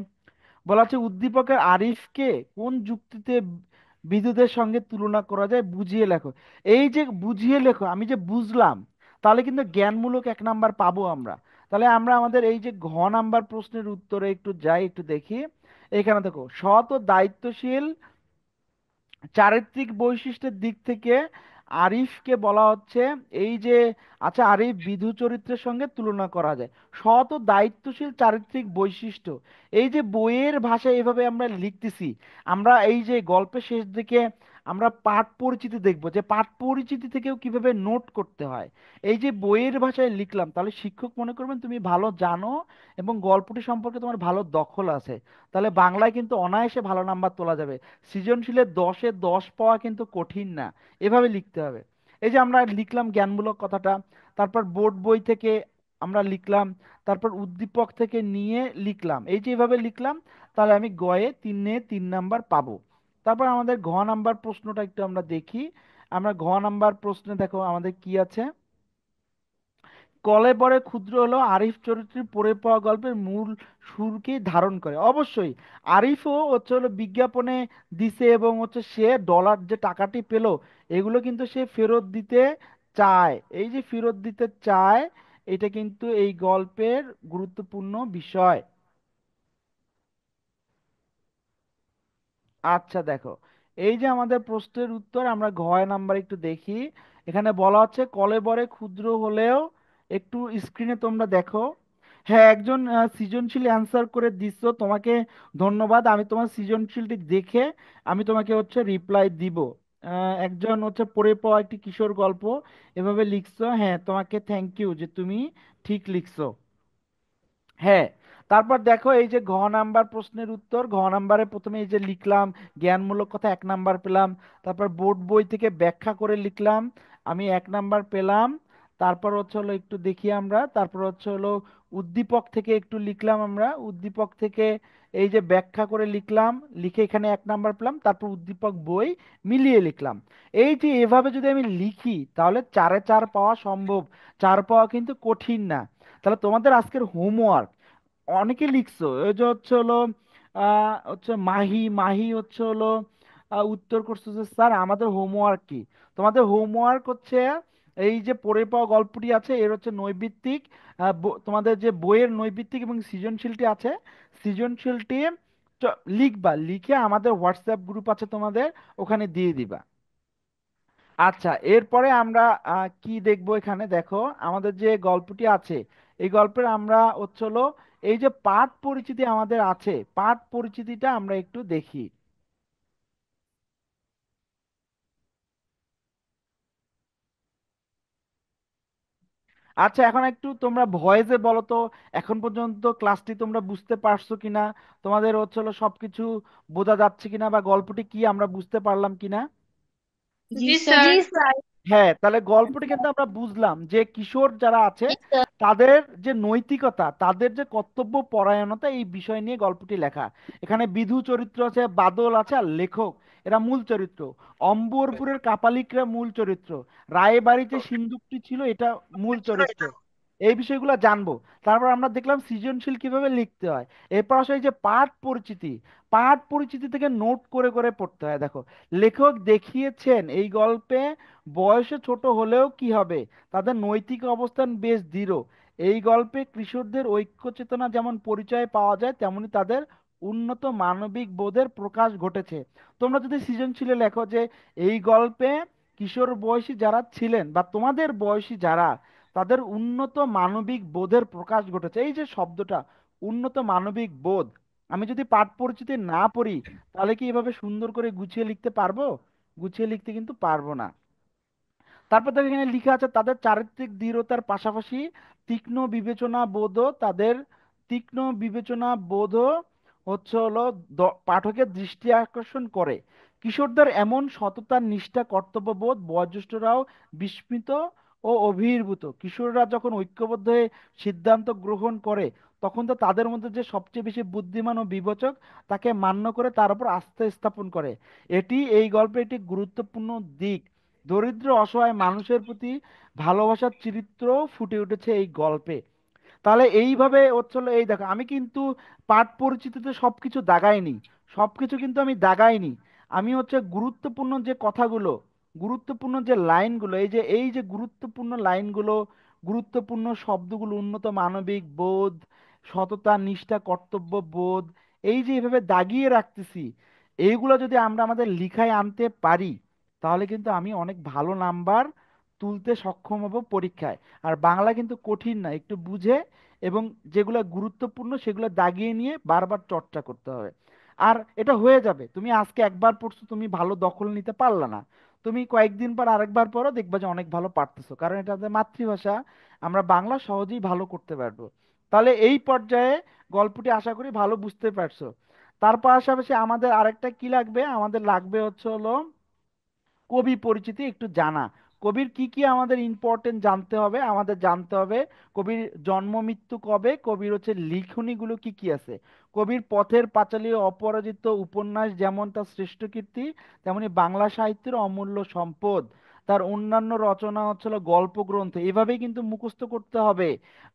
বলা হচ্ছে উদ্দীপকের আরিফকে কোন যুক্তিতে বিদ্যুতের সঙ্গে তুলনা করা যায় বুঝিয়ে লেখো। এই যে বুঝিয়ে লেখো, আমি যে বুঝলাম, তাহলে কিন্তু জ্ঞানমূলক 1 নাম্বার পাবো আমরা। তাহলে আমরা আমাদের এই যে ঘ নাম্বার প্রশ্নের উত্তরে একটু যাই, একটু দেখি। এখানে দেখো, সৎ ও দায়িত্বশীল চারিত্রিক বৈশিষ্ট্যের দিক থেকে আরিফকে বলা হচ্ছে এই যে, আচ্ছা, আরিফ বিধু চরিত্রের সঙ্গে তুলনা করা যায়। সৎ ও দায়িত্বশীল চারিত্রিক বৈশিষ্ট্য, এই যে বইয়ের ভাষায় এভাবে আমরা লিখতেছি। আমরা এই যে গল্পের শেষ দিকে আমরা পাঠ পরিচিতি দেখবো, যে পাঠ পরিচিতি থেকেও কিভাবে নোট করতে হয়। এই যে বইয়ের ভাষায় লিখলাম, তাহলে শিক্ষক মনে করবেন তুমি ভালো জানো এবং গল্পটি সম্পর্কে তোমার ভালো দখল আছে। তাহলে বাংলায় কিন্তু অনায়াসে ভালো নাম্বার তোলা যাবে। সৃজনশীলের 10-এ 10 পাওয়া কিন্তু কঠিন না, এভাবে লিখতে হবে। এই যে আমরা লিখলাম জ্ঞানমূলক কথাটা, তারপর বোর্ড বই থেকে আমরা লিখলাম, তারপর উদ্দীপক থেকে নিয়ে লিখলাম, এই যে এভাবে লিখলাম। তাহলে আমি গয়ে 3-এ 3 নাম্বার পাবো। তারপর আমাদের ঘ নাম্বার প্রশ্নটা একটু আমরা দেখি। আমরা ঘ নাম্বার প্রশ্নে দেখো আমাদের কি আছে। কলেবরে ক্ষুদ্র হলেও আরিফ চরিত্রে পড়ে পাওয়া গল্পের মূল সুরকেই ধারণ করে। অবশ্যই আরিফও হচ্ছে হলো বিজ্ঞাপনে দিছে, এবং হচ্ছে সে ডলার যে টাকাটি পেলো, এগুলো কিন্তু সে ফেরত দিতে চায়। এই যে ফেরত দিতে চায়, এটা কিন্তু এই গল্পের গুরুত্বপূর্ণ বিষয়। আচ্ছা দেখো, এই যে আমাদের প্রশ্নের উত্তর, আমরা ঘ নাম্বার একটু দেখি। এখানে বলা হচ্ছে কলেবরে ক্ষুদ্র হলেও, একটু স্ক্রিনে তোমরা দেখো। হ্যাঁ, একজন সৃজনশীল অ্যান্সার করে দিছো, তোমাকে ধন্যবাদ। আমি তোমার সৃজনশীলটি দেখে আমি তোমাকে হচ্ছে রিপ্লাই দিব। একজন হচ্ছে পড়ে পাওয়া একটি কিশোর গল্প এভাবে লিখছো, হ্যাঁ তোমাকে থ্যাংক ইউ যে তুমি ঠিক লিখছো। হ্যাঁ, তারপর দেখো এই যে ঘ নাম্বার প্রশ্নের উত্তর, ঘ নাম্বারে প্রথমে এই যে লিখলাম জ্ঞানমূলক কথা 1 নাম্বার পেলাম। তারপর বোর্ড বই থেকে ব্যাখ্যা করে লিখলাম, আমি 1 নাম্বার পেলাম। তারপর হচ্ছে হলো একটু দেখি আমরা, তারপর হচ্ছে হলো উদ্দীপক থেকে একটু লিখলাম আমরা, উদ্দীপক থেকে এই যে ব্যাখ্যা করে লিখলাম, লিখে এখানে 1 নাম্বার পেলাম। তারপর উদ্দীপক বই মিলিয়ে লিখলাম। এই যে এভাবে যদি আমি লিখি, তাহলে 4-এ 4 পাওয়া সম্ভব, 4 পাওয়া কিন্তু কঠিন না। তাহলে তোমাদের আজকের হোমওয়ার্ক, অনেকে লিখছো ওই যে হচ্ছে হলো হচ্ছে মাহি মাহি হচ্ছে হলো উত্তর করছো যে স্যার আমাদের হোমওয়ার্ক কি? তোমাদের হোমওয়ার্ক হচ্ছে এই যে পড়ে পাওয়া গল্পটি আছে এর হচ্ছে নৈবিত্তিক, তোমাদের যে বইয়ের নৈবিত্তিক এবং সৃজনশীলটি আছে, সৃজনশীলটি লিখবা, লিখে আমাদের হোয়াটসঅ্যাপ গ্রুপ আছে তোমাদের, ওখানে দিয়ে দিবা। আচ্ছা, এরপরে আমরা কি দেখবো এখানে দেখো, আমাদের যে গল্পটি আছে এই গল্পের আমরা হচ্ছে হলো এই যে পাঠ পরিচিতি আমাদের আছে, পাঠ পরিচিতিটা আমরা একটু দেখি। আচ্ছা, এখন একটু তোমরা ভয়েসে বলো তো, এখন পর্যন্ত ক্লাসটি তোমরা বুঝতে পারছো কিনা, তোমাদের হচ্ছে হলো সবকিছু বোঝা যাচ্ছে কিনা, বা গল্পটি কি আমরা বুঝতে পারলাম কিনা। জি জি স্যার। স্যার। জি স্যার। হ্যাঁ, তাহলে গল্পটি কিন্তু আমরা বুঝলাম যে কিশোর যারা আছে জি স্যার। তাদের যে নৈতিকতা, তাদের যে কর্তব্য পরায়ণতা, এই বিষয় নিয়ে গল্পটি লেখা। এখানে বিধু চরিত্র আছে, বাদল আছে, আর লেখক এরা মূল চরিত্র। অম্বরপুরের কাপালিকরা মূল চরিত্র। রায়বাড়িতে সিন্দুকটি ছিল, এটা মূল চরিত্র। এই বিষয়গুলো জানবো। তারপর আমরা দেখলাম সৃজনশীল কিভাবে লিখতে হয়। এরপর আসলে এই যে পাঠ পরিচিতি, পাঠ পরিচিতি থেকে নোট করে করে পড়তে হয়। দেখো, লেখক দেখিয়েছেন এই গল্পে বয়সে ছোট হলেও কি হবে, তাদের নৈতিক অবস্থান বেশ দৃঢ়। এই গল্পে কিশোরদের ঐক্য চেতনা যেমন পরিচয় পাওয়া যায়, তেমনি তাদের উন্নত মানবিক বোধের প্রকাশ ঘটেছে। তোমরা যদি সৃজনশীলে লেখো যে এই গল্পে কিশোর বয়সী যারা ছিলেন বা তোমাদের বয়সী যারা, তাদের উন্নত মানবিক বোধের প্রকাশ ঘটেছে, এই যে শব্দটা উন্নত মানবিক বোধ, আমি যদি পাঠ পরিচিতি না পড়ি তাহলে কি এভাবে সুন্দর করে গুছিয়ে লিখতে পারবো? গুছিয়ে লিখতে কিন্তু পারবো না। তারপর দেখো এখানে লেখা আছে তাদের চারিত্রিক দৃঢ়তার পাশাপাশি তীক্ষ্ণ বিবেচনা বোধও, তাদের তীক্ষ্ণ বিবেচনা বোধও হচ্ছে হলো পাঠকের দৃষ্টি আকর্ষণ করে। কিশোরদের এমন সততা, নিষ্ঠা, কর্তব্যবোধ বয়োজ্যেষ্ঠরাও বিস্মিত ও অভিভূত। কিশোররা যখন ঐক্যবদ্ধ হয়ে সিদ্ধান্ত গ্রহণ করে, তখন তো তাদের মধ্যে যে সবচেয়ে বেশি বুদ্ধিমান ও বিবেচক তাকে মান্য করে তার উপর আস্থা স্থাপন করে। এটি এই গল্পের একটি গুরুত্বপূর্ণ দিক। দরিদ্র অসহায় মানুষের প্রতি ভালোবাসার চরিত্র ফুটে উঠেছে এই গল্পে। তাহলে এইভাবে হচ্ছিল, এই দেখো আমি কিন্তু পাঠ পরিচিতিতে সবকিছু দাগাইনি, সবকিছু কিন্তু আমি দাগাইনি। আমি হচ্ছে গুরুত্বপূর্ণ যে কথাগুলো, গুরুত্বপূর্ণ যে লাইনগুলো, এই যে গুরুত্বপূর্ণ লাইনগুলো, গুরুত্বপূর্ণ শব্দগুলো, উন্নত মানবিক বোধ, সততা, নিষ্ঠা, কর্তব্য বোধ, এই যে এভাবে দাগিয়ে রাখতেছি, এইগুলো যদি আমরা আমাদের লিখায় আনতে পারি তাহলে কিন্তু আমি অনেক ভালো নাম্বার তুলতে সক্ষম হব পরীক্ষায়। আর বাংলা কিন্তু কঠিন না, একটু বুঝে এবং যেগুলো গুরুত্বপূর্ণ সেগুলো দাগিয়ে নিয়ে বারবার চর্চা করতে হবে। আর এটা হয়ে যাবে, তুমি আজকে একবার পড়ছো, তুমি ভালো দখল নিতে পারলা না, তুমি কয়েকদিন পর আরেকবার পড়ো, দেখবা যে অনেক ভালো পারতেছো, কারণ এটা আমাদের মাতৃভাষা। আমরা বাংলা সহজেই ভালো করতে পারবো। তাহলে এই পর্যায়ে গল্পটি আশা করি ভালো বুঝতে পারছো। তার পাশাপাশি আমাদের আরেকটা কি লাগবে, আমাদের লাগবে হচ্ছে হলো কবি পরিচিতি একটু জানা। কবির কি কি আমাদের ইম্পর্টেন্ট জানতে হবে, আমাদের জানতে হবে কবির জন্ম মৃত্যু কবে, কবির হচ্ছে লিখনীগুলো কি কি আছে, কবির পথের পাঁচালী ও অপরাজিত উপন্যাস যেমন তার শ্রেষ্ঠ কীর্তি, তেমনি বাংলা সাহিত্যের অমূল্য সম্পদ। তার অন্যান্য রচনা হচ্ছিল গল্প গ্রন্থ, এভাবেই কিন্তু মুখস্থ করতে হবে।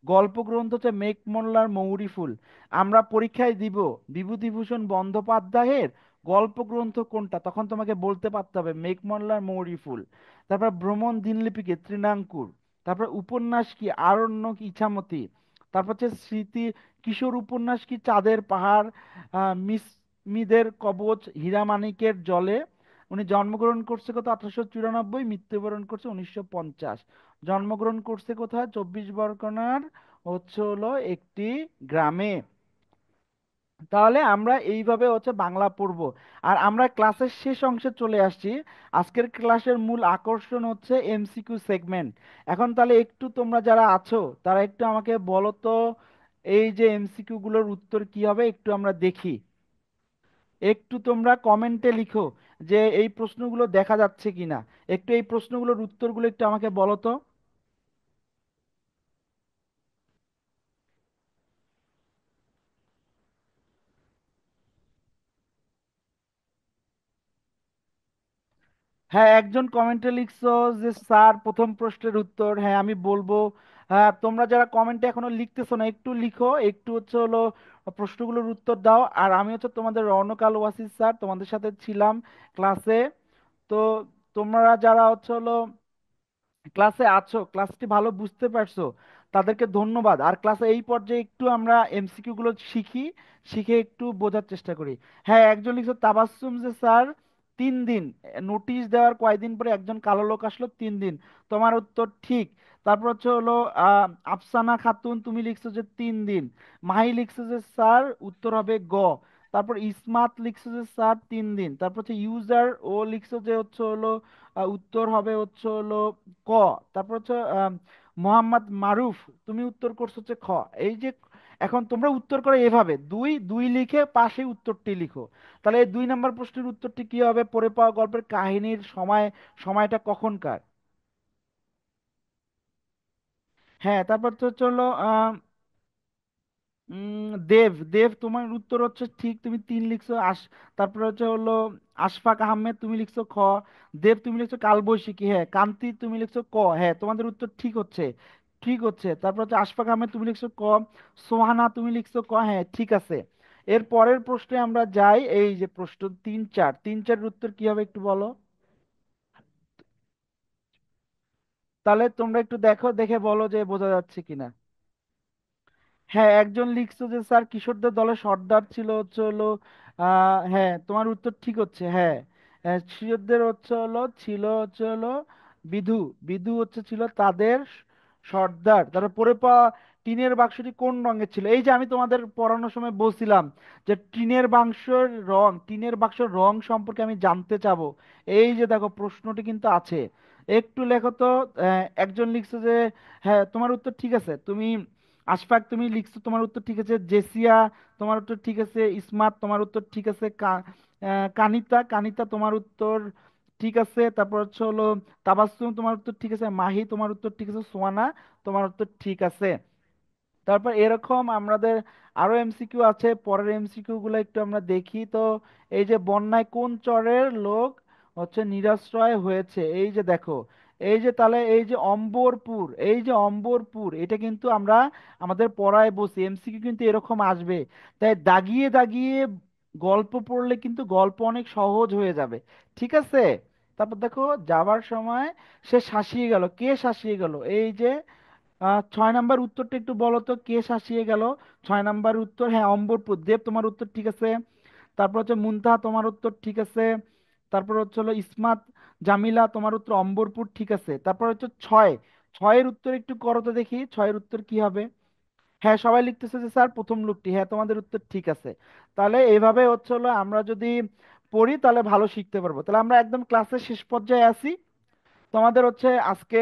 গল্প গ্রন্থ হচ্ছে মেঘ মোল্লার মৌরি ফুল। আমরা পরীক্ষায় দিব বিভূতিভূষণ বন্দ্যোপাধ্যায়ের গল্প গ্রন্থ কোনটা, তখন তোমাকে বলতে পারতে হবে মেঘমল্লার মৌরি ফুল। তারপর ভ্রমণ দিনলিপিকে তৃণাঙ্কুর। তারপর উপন্যাস কি আরণ্যক ইছামতি। তারপর হচ্ছে স্মৃতি কিশোর উপন্যাস কি চাঁদের পাহাড়, মিসমিদের কবচ, হীরামানিকের জলে। উনি জন্মগ্রহণ করছে কত 1894, মৃত্যুবরণ করছে 1950। জন্মগ্রহণ করছে কোথায়, 24 পরগনার হচ্ছে হলো একটি গ্রামে। তাহলে আমরা এইভাবে হচ্ছে বাংলা পড়বো। আর আমরা ক্লাসের শেষ অংশে চলে আসছি। আজকের ক্লাসের মূল আকর্ষণ হচ্ছে এমসিকিউ সেগমেন্ট। এখন তাহলে একটু তোমরা যারা আছো তারা একটু আমাকে বলো তো, এই যে এমসিকিউ গুলোর উত্তর কি হবে একটু আমরা দেখি। একটু তোমরা কমেন্টে লিখো যে এই প্রশ্নগুলো দেখা যাচ্ছে কিনা, একটু এই প্রশ্নগুলোর উত্তরগুলো একটু আমাকে বলো তো। হ্যাঁ, একজন কমেন্টে লিখছো যে স্যার প্রথম প্রশ্নের উত্তর, হ্যাঁ আমি বলবো। হ্যাঁ, তোমরা যারা কমেন্টে এখনো লিখতেছো না একটু লিখো, একটু হচ্ছে হলো প্রশ্নগুলোর উত্তর দাও। আর আমি হচ্ছে তোমাদের রওনক আল ওয়াসিস স্যার, তোমাদের সাথে ছিলাম ক্লাসে। তো তোমরা যারা হচ্ছে হলো ক্লাসে আছো, ক্লাসটি ভালো বুঝতে পারছো, তাদেরকে ধন্যবাদ। আর ক্লাসে এই পর্যায়ে একটু আমরা এমসিকিউ গুলো শিখি, শিখে একটু বোঝার চেষ্টা করি। হ্যাঁ, একজন লিখছে তাবাসসুম যে স্যার 3 দিন, নোটিশ দেওয়ার কয়দিন পরে একজন কালো লোক আসলো 3 দিন। তোমার উত্তর ঠিক। তারপর হচ্ছে হলো আফসানা খাতুন, তুমি লিখছো যে 3 দিন। মাহি লিখছে যে স্যার উত্তর হবে গ। তারপর ইসমাত লিখছে যে স্যার 3 দিন। তারপর হচ্ছে ইউজার ও লিখছো যে হচ্ছে হলো উত্তর হবে হচ্ছে হলো ক। তারপর হচ্ছে মোহাম্মদ মারুফ, তুমি উত্তর করছো হচ্ছে খ। এই যে এখন তোমরা উত্তর করে এভাবে দুই দুই লিখে পাশে উত্তরটি লিখো। তাহলে এই 2 নম্বর প্রশ্নের উত্তরটি কি হবে? পড়ে পাওয়া গল্পের কাহিনীর সময়টা কখনকার? হ্যাঁ, তারপর তো চলো দেব, দেব তোমার উত্তর হচ্ছে ঠিক, তুমি 3 লিখছো। তারপরে হচ্ছে হলো আশফাক আহমেদ, তুমি লিখছো খ। দেব তুমি লিখছো কালবৈশাখী, হ্যাঁ। কান্তি তুমি লিখছো ক, হ্যাঁ, তোমাদের উত্তর ঠিক হচ্ছে, ঠিক হচ্ছে। তারপর হচ্ছে আশফাক আহমেদ তুমি লিখছো ক। সোহানা তুমি লিখছো ক, হ্যাঁ ঠিক আছে। এর পরের প্রশ্নে আমরা যাই। এই যে প্রশ্ন 3 4, 3 4 উত্তর কি হবে একটু বলো। তাহলে তোমরা একটু দেখো, দেখে বলো যে বোঝা যাচ্ছে কিনা। হ্যাঁ, একজন লিখছো যে স্যার কিশোরদের দলের সর্দার ছিল হচ্ছে হলো হ্যাঁ, তোমার উত্তর ঠিক হচ্ছে, হ্যাঁ। কিশোরদের হচ্ছে হলো ছিল হচ্ছে হলো বিধু, বিধু হচ্ছে ছিল তাদের সর্দার। তারপর পরে পাওয়া টিনের বাক্সটি কোন রঙের ছিল? এই যে আমি তোমাদের পড়ানোর সময় বলছিলাম যে টিনের বাক্সের রং সম্পর্কে আমি জানতে চাবো। এই যে দেখো প্রশ্নটি কিন্তু আছে, একটু লেখো তো। একজন লিখছো যে হ্যাঁ, তোমার উত্তর ঠিক আছে। তুমি আশফাক তুমি লিখছো, তোমার উত্তর ঠিক আছে। জেসিয়া তোমার উত্তর ঠিক আছে। ইসমাত তোমার উত্তর ঠিক আছে। কানিতা, কানিতা তোমার উত্তর ঠিক আছে। তারপর হচ্ছে হলো তাবাসসুম তোমার উত্তর ঠিক আছে। মাহি তোমার উত্তর ঠিক আছে। সোয়ানা তোমার উত্তর ঠিক আছে। তারপর এরকম আমাদের আরো এমসিকিউ আছে, পরের এমসিকিউ গুলো একটু আমরা দেখি তো। এই যে বন্যায় কোন চরের লোক হচ্ছে নিরাশ্রয় হয়েছে? এই যে দেখো, এই যে তাহলে এই যে অম্বরপুর, এই যে অম্বরপুর, এটা কিন্তু আমরা আমাদের পড়ায় বসি, এমসিকিউ কিন্তু এরকম আসবে। তাই দাগিয়ে দাগিয়ে গল্প পড়লে কিন্তু গল্প অনেক সহজ হয়ে যাবে। ঠিক আছে। তারপর দেখো যাবার সময় সে শাসিয়ে গেল, কে শাসিয়ে গেল? এই যে 6 নাম্বার উত্তরটা একটু বলো তো, কে শাসিয়ে গেল? 6 নাম্বার উত্তর, হ্যাঁ অম্বরপুর। দেব তোমার উত্তর ঠিক আছে। তারপর হচ্ছে মুনতাহা তোমার উত্তর ঠিক আছে। তারপর হচ্ছে হলো ইসমাত জামিলা তোমার উত্তর অম্বরপুর ঠিক আছে। তারপর হচ্ছে ছয়, ছয়ের উত্তর একটু করো তো দেখি, ছয়ের উত্তর কি হবে? হ্যাঁ, সবাই লিখতেছে যে স্যার প্রথম লোকটি, হ্যাঁ তোমাদের উত্তর ঠিক আছে। তাহলে এইভাবে হচ্ছে হলো আমরা যদি পড়ি তাহলে ভালো শিখতে পারবো। তাহলে আমরা একদম ক্লাসের শেষ পর্যায়ে আছি। তোমাদের হচ্ছে আজকে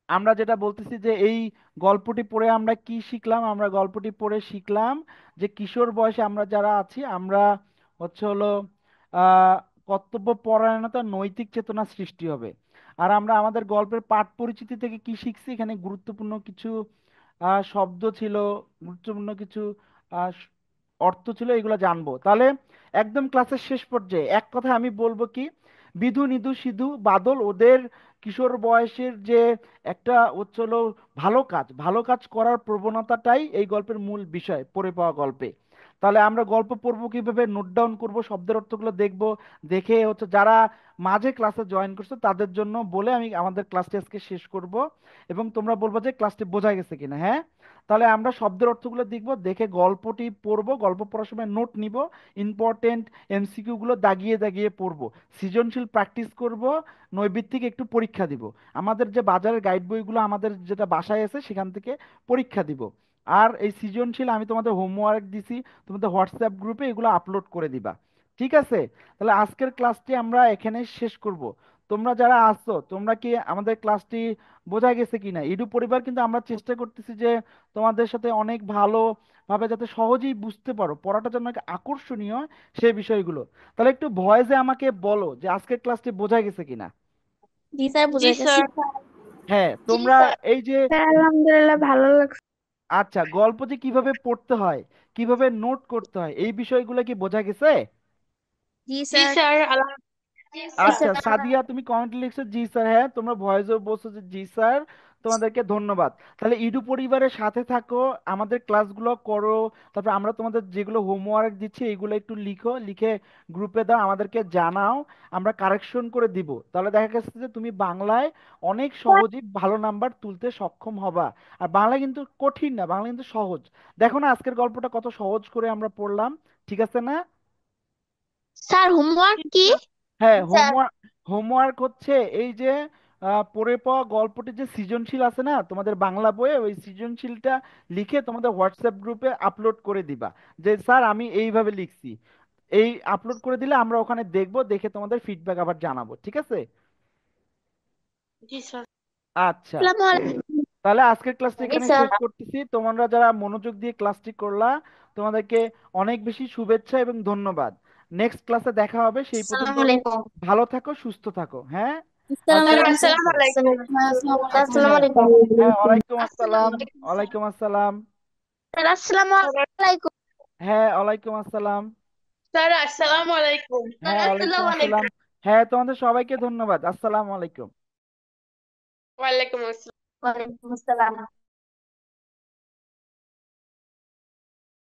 আমরা যেটা বলতেছি যে এই গল্পটি পড়ে আমরা কি শিখলাম? আমরা গল্পটি পড়ে শিখলাম যে কিশোর বয়সে আমরা যারা আছি আমরা হচ্ছে হলো আহ কর্তব্য পরায়ণতা, নৈতিক চেতনা সৃষ্টি হবে। আর আমরা আমাদের গল্পের পাঠ পরিচিতি থেকে কি শিখছি? এখানে গুরুত্বপূর্ণ কিছু শব্দ ছিল, গুরুত্বপূর্ণ কিছু আহ, স- অর্থ ছিল, এগুলো জানবো। তাহলে একদম ক্লাসের শেষ পর্যায়ে এক কথায় আমি বলবো কি, বিধু নিধু সিধু বাদল ওদের কিশোর বয়সের যে একটা হচ্ছে হলো ভালো কাজ, ভালো কাজ করার প্রবণতাটাই এই গল্পের মূল বিষয় পড়ে পাওয়া গল্পে। তাহলে আমরা গল্প পড়বো কিভাবে, নোট ডাউন করবো, শব্দের অর্থগুলো দেখবো, দেখে হচ্ছে যারা মাঝে ক্লাসে জয়েন করছো তাদের জন্য বলে আমি আমাদের ক্লাসটি আজকে শেষ করব। এবং তোমরা বলবো যে ক্লাসটি বোঝা গেছে কিনা, হ্যাঁ। তাহলে আমরা শব্দের অর্থগুলো দেখবো, দেখে গল্পটি পড়বো, গল্প পড়ার সময় নোট নিব, ইম্পর্টেন্ট এমসিকিউ গুলো দাগিয়ে দাগিয়ে পড়বো, সৃজনশীল প্র্যাকটিস করব, নৈবিত্তিক একটু পরীক্ষা দিব। আমাদের যে বাজারের গাইড বইগুলো আমাদের যেটা বাসায় আছে সেখান থেকে পরীক্ষা দিব। আর এই সৃজনশীল আমি তোমাদের হোমওয়ার্ক দিছি, তোমাদের হোয়াটসঅ্যাপ গ্রুপে এগুলো আপলোড করে দিবা। ঠিক আছে। তাহলে আজকের ক্লাসটি আমরা এখানে শেষ করব। তোমরা যারা আসছো তোমরা কি আমাদের ক্লাসটি বোঝা গেছে কিনা? ইডু পরিবার কিন্তু আমরা চেষ্টা করতেছি যে তোমাদের সাথে অনেক ভালো ভাবে যাতে সহজেই বুঝতে পারো, পড়াটা যেন অনেক আকর্ষণীয় হয়, সেই বিষয়গুলো। তাহলে একটু ভয়েসে আমাকে বলো যে আজকের ক্লাসটি বোঝা গেছে কিনা। জি স্যার, জি বুঝে গেছি। স্যার। হ্যাঁ, তোমরা এই যে স্যার আলহামদুলিল্লাহ ভালো লাগছে। আচ্ছা, গল্প যে কিভাবে পড়তে হয়, কিভাবে নোট করতে হয়, এই বিষয়গুলো কি বোঝা গেছে? জি জি স্যার। স্যার জি জি স্যার। আচ্ছা, স্যার। সাদিয়া তুমি কমেন্টে লিখছো জি স্যার, হ্যাঁ তোমরা ভয়েসও বলছো যে জি স্যার। তোমাদেরকে ধন্যবাদ। তাহলে ইডু পরিবারের সাথে থাকো, আমাদের ক্লাসগুলো করো, তারপর আমরা তোমাদের যেগুলো হোমওয়ার্ক দিচ্ছি এগুলো একটু লিখো, লিখে গ্রুপে দাও, আমাদেরকে জানাও, আমরা কারেকশন করে দিব। তাহলে দেখা গেছে যে তুমি বাংলায় অনেক সহজেই ভালো নাম্বার তুলতে সক্ষম হবা। আর বাংলা কিন্তু কঠিন না, বাংলা কিন্তু সহজ। দেখো না আজকের গল্পটা কত সহজ করে আমরা পড়লাম, ঠিক আছে না? স্যার হোমওয়ার্ক কি? হ্যাঁ, স্যার হোমওয়ার্ক হচ্ছে এই যে পড়ে পাওয়া গল্পটি যে সৃজনশীল আছে না তোমাদের বাংলা বইয়ে, ওই সৃজনশীলটা লিখে তোমাদের হোয়াটসঅ্যাপ গ্রুপে আপলোড করে দিবা, যে স্যার আমি এইভাবে লিখছি। এই আপলোড করে দিলে আমরা ওখানে দেখবো, দেখে তোমাদের ফিডব্যাক আবার জানাবো, ঠিক আছে? জি স্যার। আচ্ছা, আসসালামু আলাইকুম। তাহলে আজকের ক্লাসটা জি এখানে স্যার। শেষ করতেছি। তোমরা যারা মনোযোগ দিয়ে ক্লাসটি করলা তোমাদেরকে অনেক বেশি শুভেচ্ছা এবং ধন্যবাদ। নেক্সট ক্লাসে দেখা হবে, সেই পর্যন্ত আসসালামু আলাইকুম। ভালো থাকো, সুস্থ থাকো, হ্যাঁ? আসসালামু আচ্ছা, আলাইকুম আসসালামু আলাইকুম। স্যার। আচ্ছা, আসসালামু হ্যাঁ, আলাইকুম। হ্যাঁ, ওয়ালাইকুম আসসালামু আসসালাম। আলাইকুম স্যার। ওয়ালাইকুম আসসালাম। স্যার আসসালামু আলাইকুম। হ্যাঁ, ওয়ালাইকুম আসসালাম। স্যার আসসালামু আলাইকুম। স্যার হ্যাঁ, ওয়ালাইকুম আসসালামু আসসালাম। আলাইকুম। হ্যাঁ, তোমাদের সবাইকে ধন্যবাদ। আসসালামু আলাইকুম। ওয়ালাইকুম আসসালাম। ওয়ালাইকুম আসসালাম।